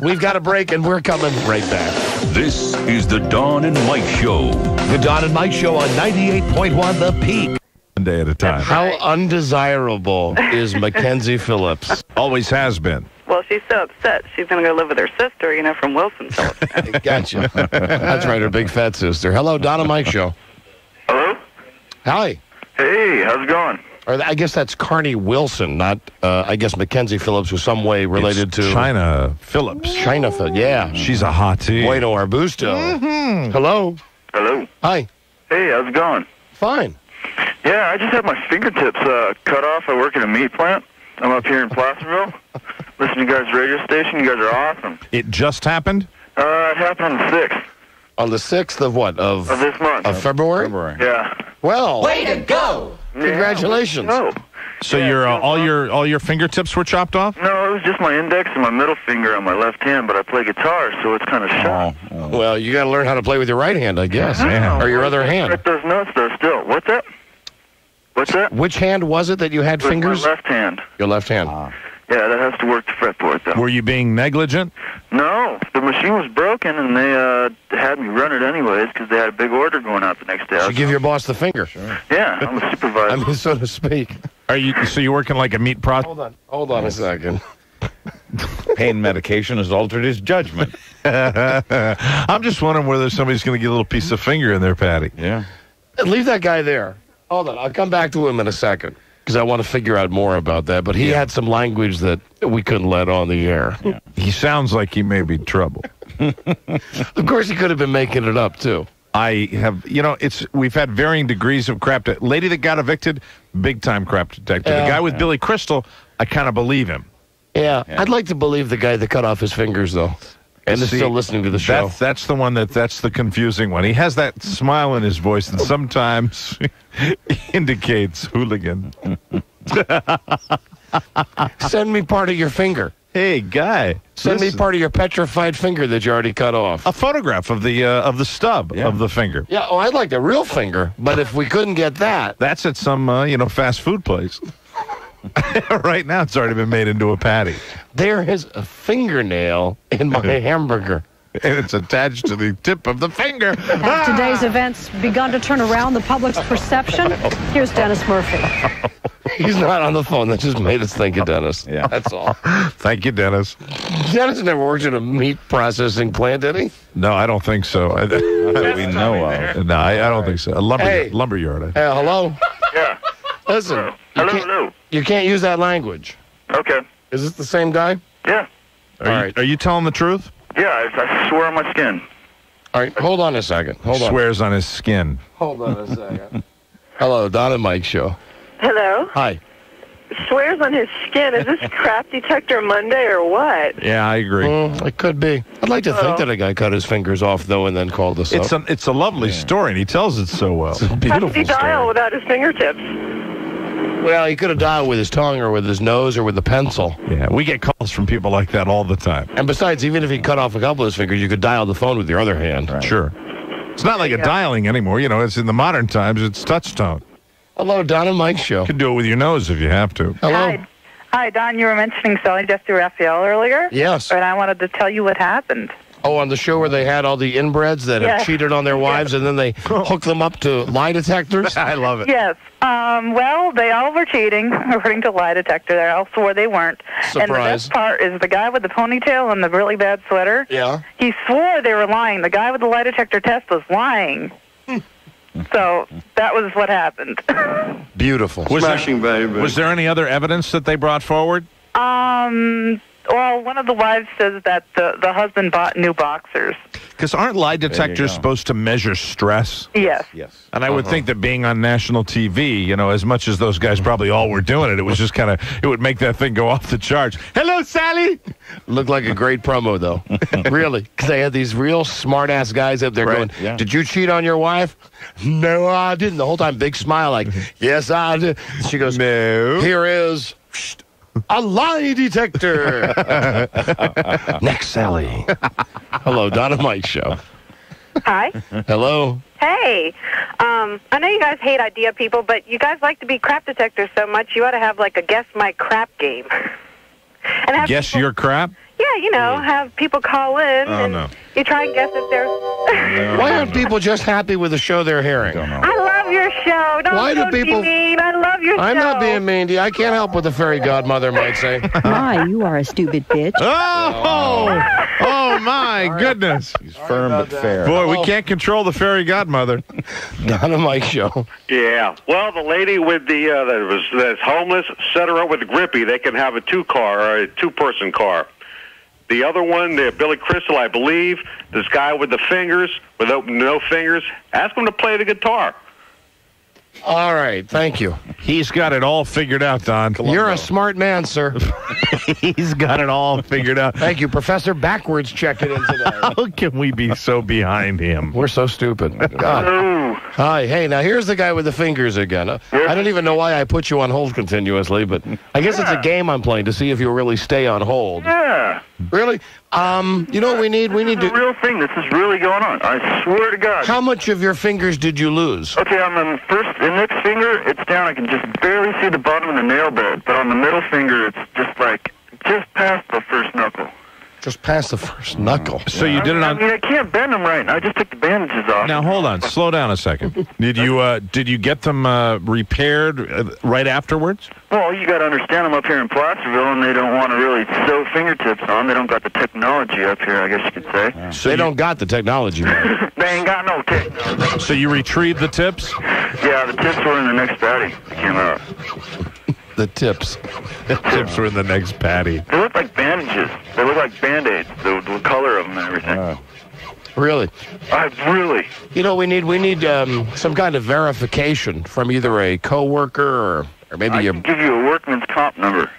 We've got a break, and we're coming right back. This is the Don and Mike Show. The Don and Mike Show on 98.1 The Peak. One day at a time. How undesirable is Mackenzie Phillips? Always has been. Well, she's so upset. She's going to go live with her sister, from Wilson Phillips. Gotcha. That's right, her big fat sister. Hello, Don and Mike Show. Hello? Hi. Hey, how's it going? Or I guess that's Carney Wilson, not, I guess, Mackenzie Phillips, who's some way related to... China Phillips. China Phillips, yeah. She's a hottie. Bueno Arbusto. Mm-hmm. Hello. Hello. Hi. Hey, how's it going? Fine. Yeah, I just had my fingertips cut off. I work in a meat plant. I'm up here in Placerville. Listen to you guys' radio station. You guys are awesome. It just happened? It happened on the 6th. On the 6th of what? Of this month. Of February? Yeah. Well. Way to go! Congratulations. No. So all your fingertips were chopped off? No, it was just my index and my middle finger on my left hand, but I play guitar, so it's kind of shot. Oh. Well, you got to learn how to play with your right hand, I guess. Yeah. Or your other hand. Right, those notes there still. What's that? What's that? Which hand was it that you had fingers? My left hand. Your left hand. Yeah, that has to work the fretboard, though. Were you being negligent? No, the machine was broken, and they had me run it anyways because they had a big order going out the next day. You give your boss the finger. Sure. Yeah, I'm a supervisor. I mean, so to speak. So you're working like a meat processor? Hold on a second. Pain medication has altered his judgment. I'm just wondering whether somebody's going to get a little piece of finger in their patty. Yeah. Leave that guy there. Hold on, I'll come back to him in a second because I want to figure out more about that. But he had some language that we couldn't let on the air. Yeah. He sounds like he may be trouble. Of course, he could have been making it up, too. I have, we've had varying degrees of crap. Lady that got evicted, big time crap detector. The guy with Billy Crystal, I kind of believe him. Yeah, I'd like to believe the guy that cut off his fingers, though. And is still listening to the show. That's the one that's the confusing one. He has that smile in his voice that sometimes indicates hooligan. Send me part of your finger. Hey, guy. Send me part of your petrified finger that you already cut off. A photograph of the stub of the finger. Yeah, I'd like the real finger, but if we couldn't get that. That's at some, fast food place. Right now, it's already been made into a patty. There is a fingernail in my hamburger. And it's attached to the tip of the finger. Have today's events begun to turn around the public's perception? Here's Dennis Murphy. He's not on the phone. That just made us think of Dennis. Yeah, that's all. Thank you, Dennis. Dennis never worked in a meat processing plant, did he? No, I don't think so. Not that we know of. No, I don't think so. A lumber yard. Hello? Yeah. Listen. Hello. You can't use that language. Okay. Is this the same guy? Yeah. Are you telling the truth? Yeah, I swear on my skin. All right, hold on a second. Hold on. Swears on his skin. Hold on a second. Hello, Don and Mike Show. Hello? Hi. Swears on his skin. Is this crap detector Monday or what? Yeah, I agree. It could be. I'd like to think that a guy cut his fingers off, though, and then called us up. It's a lovely story, and he tells it so well. It's a beautiful How did he dial without his fingertips? Well, he could have dialed with his tongue or with his nose or with the pencil. Yeah, we get calls from people like that all the time. And besides, even if he cut off a couple of his fingers, you could dial the phone with your other hand. Right. Sure. It's not like a dialing anymore. It's in the modern times, it's touch tone. Hello, Don and Mike Show. You can do it with your nose if you have to. Hello. Hi, Don. You were mentioning selling death to Raphael earlier? Yes. And I wanted to tell you what happened. Oh, on the show where they had all the inbreds that have cheated on their wives and then they hook them up to lie detectors? I love it. Yes. Well, they all were cheating, according to lie detector. They all swore they weren't. Surprise. And the best part is the guy with the ponytail and the really bad sweater. Yeah. He swore they were lying. The guy with the lie detector test was lying. So that was what happened. Beautiful. Was there any other evidence that they brought forward? Well, one of the wives says that the husband bought new boxers. Because aren't lie detectors supposed to measure stress? Yes. And I would think that being on national TV, as much as those guys probably all were doing it, it was just it would make that thing go off the charts. Hello, Sally! Looked like a great promo, though. Really. Because they had these real smart-ass guys up there going, did you cheat on your wife? No, I didn't. The whole time, big smile like, yes, I did. She goes, no. Here is... a lie detector. Next, Sally. Hello, Don and Mike Show. Hi. Hello. Hey. I know you guys hate idea people, but you guys like to be crap detectors so much, you ought to have like a guess my crap game. And have guess your crap? Yeah, have people call in and you try and guess if they're... Why aren't people just happy with the show they're hearing? I love your show. Don't be mean. I love your show. I'm not being mean to you. I can't help what the fairy godmother might say. My, you are a stupid bitch. Oh, my goodness. He's firm but fair. Boy, we can't control the fairy godmother. Don and Mike Show. Yeah. Well, the lady with that's homeless set her up with a grippy. They can have a two-car or a two-person car. The other one, the Billy Crystal, I believe, this guy with the fingers, with no fingers, ask him to play the guitar. All right, thank you. He's got it all figured out, Don. You're a smart man, sir. He's got it all figured out. Thank you, Professor Backwards checking in today. How can we be so behind him? We're so stupid. God. Hi, hey, now here's the guy with the fingers again. I don't even know why I put you on hold continuously, but I guess it's a game I'm playing to see if you'll really stay on hold. Yeah. Really? You know what we need? We need to... real thing. This is really going on. I swear to God. How much of your fingers did you lose? Okay, on the index finger, it's down. I can just barely see the bottom of the nail bed. But on the middle finger, it's just past the first knuckle. Just past the first knuckle. So you did it on... I can't bend them right now. I just took the bandages off. Now, hold on. Slow down a second. Did you get them repaired right afterwards? Well, you got to understand, I'm up here in Placerville, and they don't want to really sew fingertips on. They don't got the technology up here, I guess you could say. So they don't got the technology, man. They ain't got no technology. So you retrieved the tips? Yeah, the tips were in the next patty. They came out. The tips. The tips were in the next patty. They look like bandages. They look like Band-Aids, the color of them and everything. Really? Really? You know, we need some kind of verification from either a coworker or maybe I can give you a workman's comp number.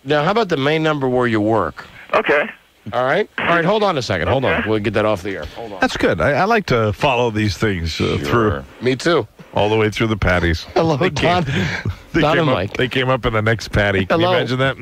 Now, how about the main number where you work? Okay. All right. All right, hold on a second. Hold on. We'll get that off the air. Hold on. That's good. I like to follow these things through. Me too. All the way through the patties. Hello, Don. Don and Mike. They came up in the next patty. Can you imagine that?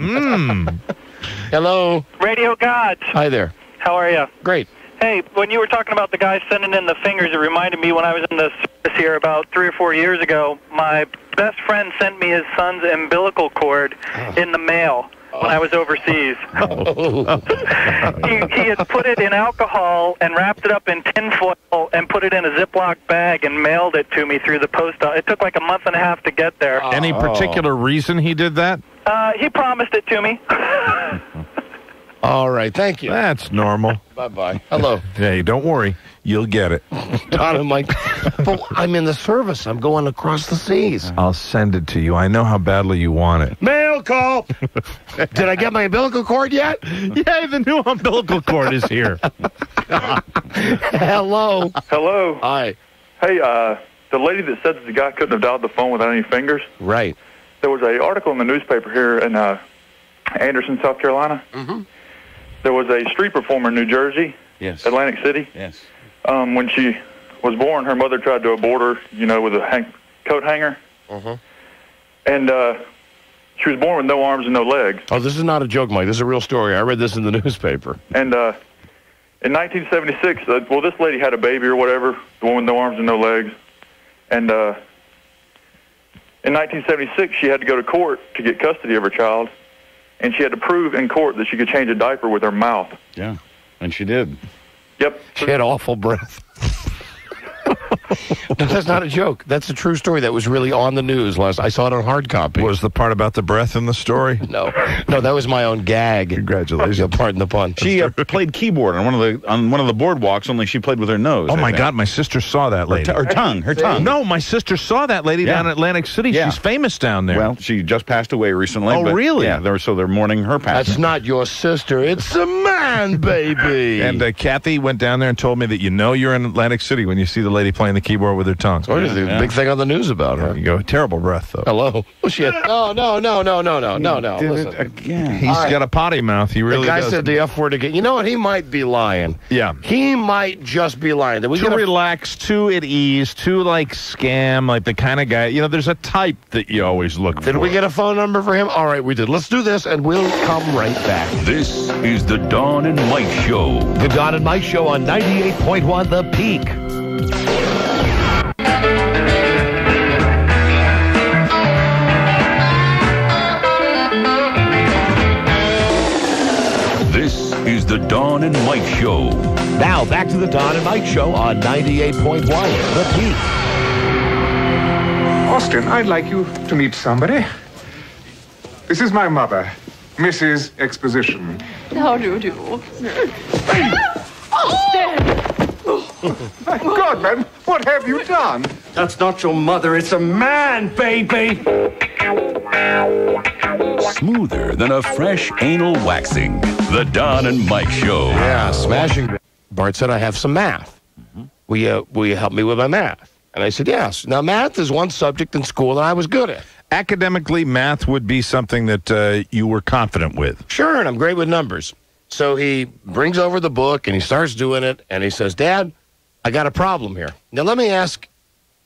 Hello. Radio Gods. Hi there. How are you? Great. Hey, when you were talking about the guy sending in the fingers, it reminded me when I was in the service here about 3 or 4 years ago, my best friend sent me his son's umbilical cord in the mail when I was overseas. He had put it in alcohol and wrapped it up in tinfoil and put it in a Ziploc bag and mailed it to me through the post office. It took like a month and a half to get there. Any particular reason he did that? He promised it to me. All right, thank you. That's normal. Bye-bye. Hello. Hey, don't worry. You'll get it. Don and Mike. But I'm in the service. I'm going across the seas. I'll send it to you. I know how badly you want it. Mail call. Did I get my umbilical cord yet? Yeah, the new umbilical cord is here. Hello. Hello. Hi. Hey, the lady that said that the guy couldn't have dialed the phone without any fingers. Right. There was an article in the newspaper here in Anderson, South Carolina. Mm-hmm. There was a street performer in New Jersey, Atlantic City. Yes. When she was born, her mother tried to abort her, with a coat hanger. Mm-hmm. And she was born with no arms and no legs. Oh, this is not a joke, Mike. This is a real story. I read this in the newspaper. And in 1976, this lady had a baby or whatever, the one with no arms and no legs. And in 1976, she had to go to court to get custody of her child. And she had to prove in court that she could change a diaper with her mouth. Yeah, and she did. Yep. She had awful breath. No, that's not a joke. That's a true story that was really on the news last. I saw it on hard copy. Was the part about the breath in the story? No, that was my own gag. Congratulations. Pardon the pun. She played keyboard on one of the boardwalks. Only she played with her nose. Oh my God! My sister saw that lady. Her tongue. No, my sister saw that lady down in Atlantic City. Yeah. She's famous down there. Well, she just passed away recently. Oh, really? Yeah. They're mourning her passing. That's not your sister. It's a man, baby. And Kathy went down there and told me that you're in Atlantic City when you see the lady playing the keyboard with her tongue. So there's a big thing on the news about her. There you go. Terrible breath, though. Hello. Oh, shit. No. Listen. He's got a potty mouth. He really does. The guy does. said the F word again. You know what? He might be lying. Yeah. He might just be lying. Too relaxed, too at ease, too scam, like the kind of guy. There's a type that you always look for. Did we get a phone number for him? All right, we did. Let's do this, and we'll come right back. This is the Dawn and Mike Show. The Dawn and Mike Show on 98.1 The Peak. This is the Dawn and Mike Show. Now, back to the Dawn and Mike Show on 98.1 The Peak. Austin, I'd like you to meet somebody. This is my mother, Mrs. Exposition. How do you do? My God, man, what have you done? That's not your mother. It's a man, baby. Smoother than a fresh anal waxing. The Dawn and Mike Show. Yeah, smashing. Bart said, I have some math. Will you help me with my math? And I said, yes. Now, math is one subject in school that I was good at. Academically, math would be something that you were confident with. Sure, and I'm great with numbers. So he brings over the book, and he starts doing it, and he says, Dad, I got a problem here. Now, let me ask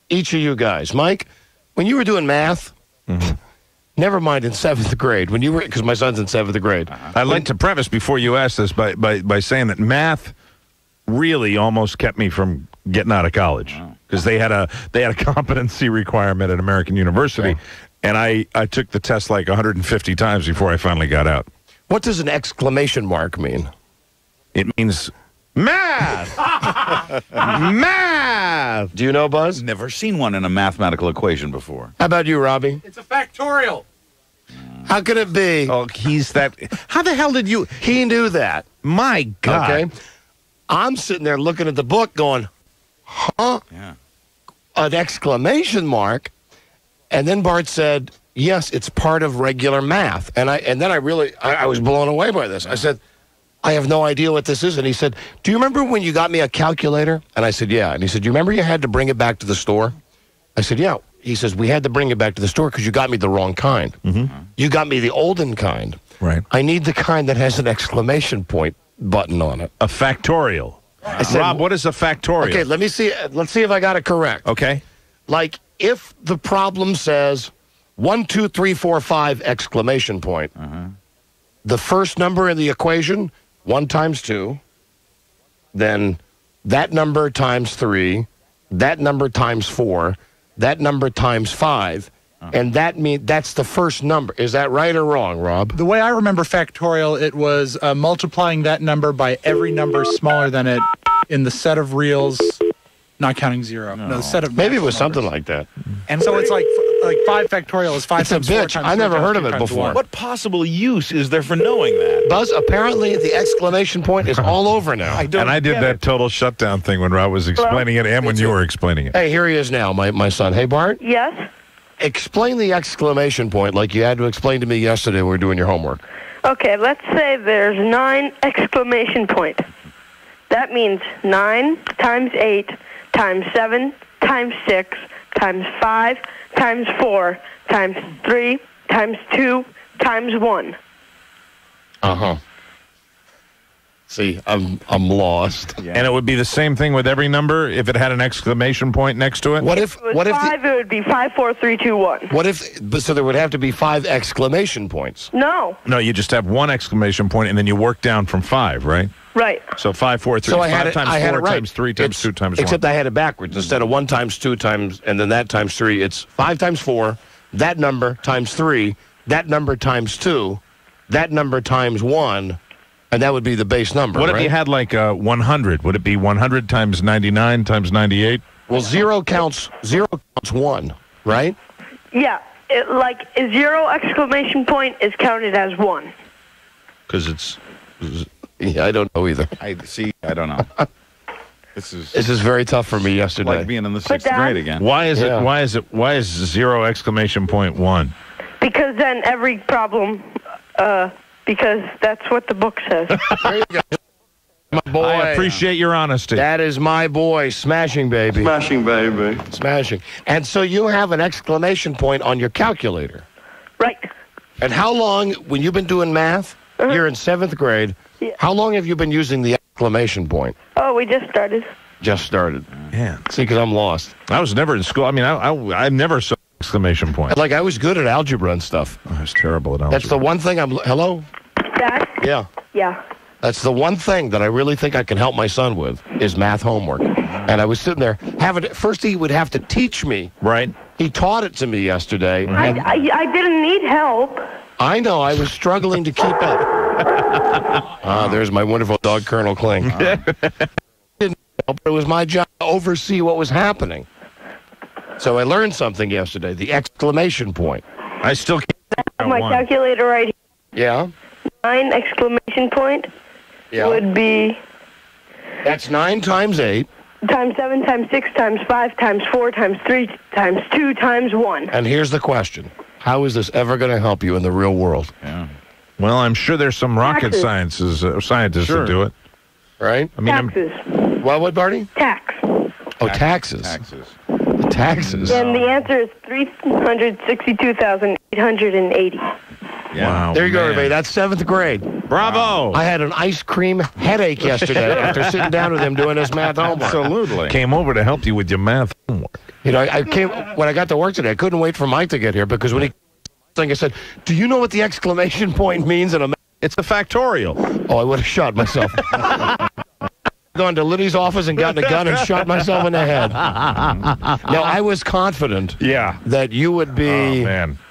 each of you guys. Mike, when you were doing math, never mind in 7th grade, when you were, because my son's in 7th grade. I'd like to preface before you ask this by saying that math really almost kept me from getting out of college because they had a competency requirement at American University, and I took the test like 150 times before I finally got out. What does an exclamation mark mean? It means math! Math! Do you know, Buzz? Never seen one in a mathematical equation before. How about you, Robbie? It's a factorial. How could it be? Oh, he's that. How the hell did you? He knew that. My God. Okay. I'm sitting there looking at the book going, huh? Yeah. An exclamation mark. And then Bart said, yes, it's part of regular math. And then I was blown away by this. I said, I have no idea what this is. And he said, do you remember when you got me a calculator? And I said, yeah. And he said, do you remember you had to bring it back to the store? I said, yeah. He says, we had to bring it back to the store because you got me the wrong kind. You got me the olden kind. Right. I need the kind that has an exclamation point button on it. A factorial. I said, Rob, what is a factorial? Okay, let's see if I got it correct. Okay. Like, if the problem says 1, 2, 3, 4, 5, exclamation point, the first number in the equation, 1 times 2, then that number times 3, that number times 4, that number times 5, and that's the first number. Is that right or wrong, Rob? The way I remember factorial, it was multiplying that number by every number smaller than it in the set of reals, not counting 0. No, the set of maybe it was something like that. And so it's like 5 factorial is 5 It's a times 4 bitch. times I 3 never times heard 2 of it times before. 1. What possible use is there for knowing that? Buzz, apparently the exclamation point is all over now. I did that total shutdown thing when Rob was explaining it and when you were explaining it. Hey, here he is now, my son. Hey, Bart? Yes? Explain the exclamation point like you had to explain to me yesterday when we were doing your homework. Okay, let's say there's 9 exclamation point. That means 9 times 8 times 7 times 6 times 5 times 4 times 3 times 2 times 1. Uh-huh. See, I'm lost. And it would be the same thing with every number if it had an exclamation point next to it? What if If it was 5, it would be 5, 4, 3, 2, 1. so there would have to be 5 exclamation points. No. No, you just have 1 exclamation point and then you work down from 5, right? Right. So 5, 4, 3, So 5 times 4 right. times 3 times 2 times 1. Except I had it backwards. Instead of 1 times 2 times, and then that times 3, it's 5 times 4, that number times 3, that number times 2, that number times 1, and that would be the base number, What right? if you had like 100? Would it be 100 times 99 times 98? Well, 0 counts 1, right? Yeah. Like a 0 exclamation point is counted as 1. Because it's... Yeah, I don't know either. I don't know. This is very tough for me yesterday. Like being in the 6th grade again. Why is 0 exclamation point 1? Because then every problem, because that's what the book says. There you go. My boy. I appreciate your honesty. That is my boy, smashing baby. Smashing baby. Smashing. And so you have an exclamation point on your calculator. Right. And how long, when you've been doing math, you're in 7th grade, how long have you been using the exclamation point? Oh, we just started. Just started. Yeah. See, because I'm lost. I was never in school. I mean, I never saw exclamation point. Like, I was good at algebra and stuff. I was terrible at algebra. That's the one thing hello? Dad? Yeah. Yeah. That's the one thing that I really think I can help my son with is math homework. And I was sitting there first he would have to teach me. Right. He taught it to me yesterday. I didn't need help. I know. I was struggling to keep up. There's my wonderful dog, Colonel Kling. Didn't help, but it was my job to oversee what was happening. So I learned something yesterday, the exclamation point. I still can't My calculator right here. Yeah? 9 exclamation point Yeah. would be... That's 9 times 8. Times 7 times 6 times 5 times 4 times 3 times 2 times 1. And here's the question. How is this ever going to help you in the real world? Yeah. Well, I'm sure there's some rocket scientists that do it. Right? I mean, taxes. What, Barney? Tax. Oh, taxes. Taxes. And the answer is 362,880. Wow. There you go, everybody. That's 7th grade. Bravo. I had an ice cream headache yesterday after sitting down with him doing his math homework. Absolutely. Came over to help you with your math homework. You know, when I got to work today, I couldn't wait for Mike to get here because when he I said, "Do you know what the exclamation point means in a?" It's a factorial. Oh, I would have shot myself. Gone to Liddy's office and gotten a gun and shot myself in the head. Now, I was confident that you would be,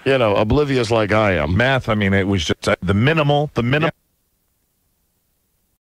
oblivious like I am. Math, I mean, it was just the minimal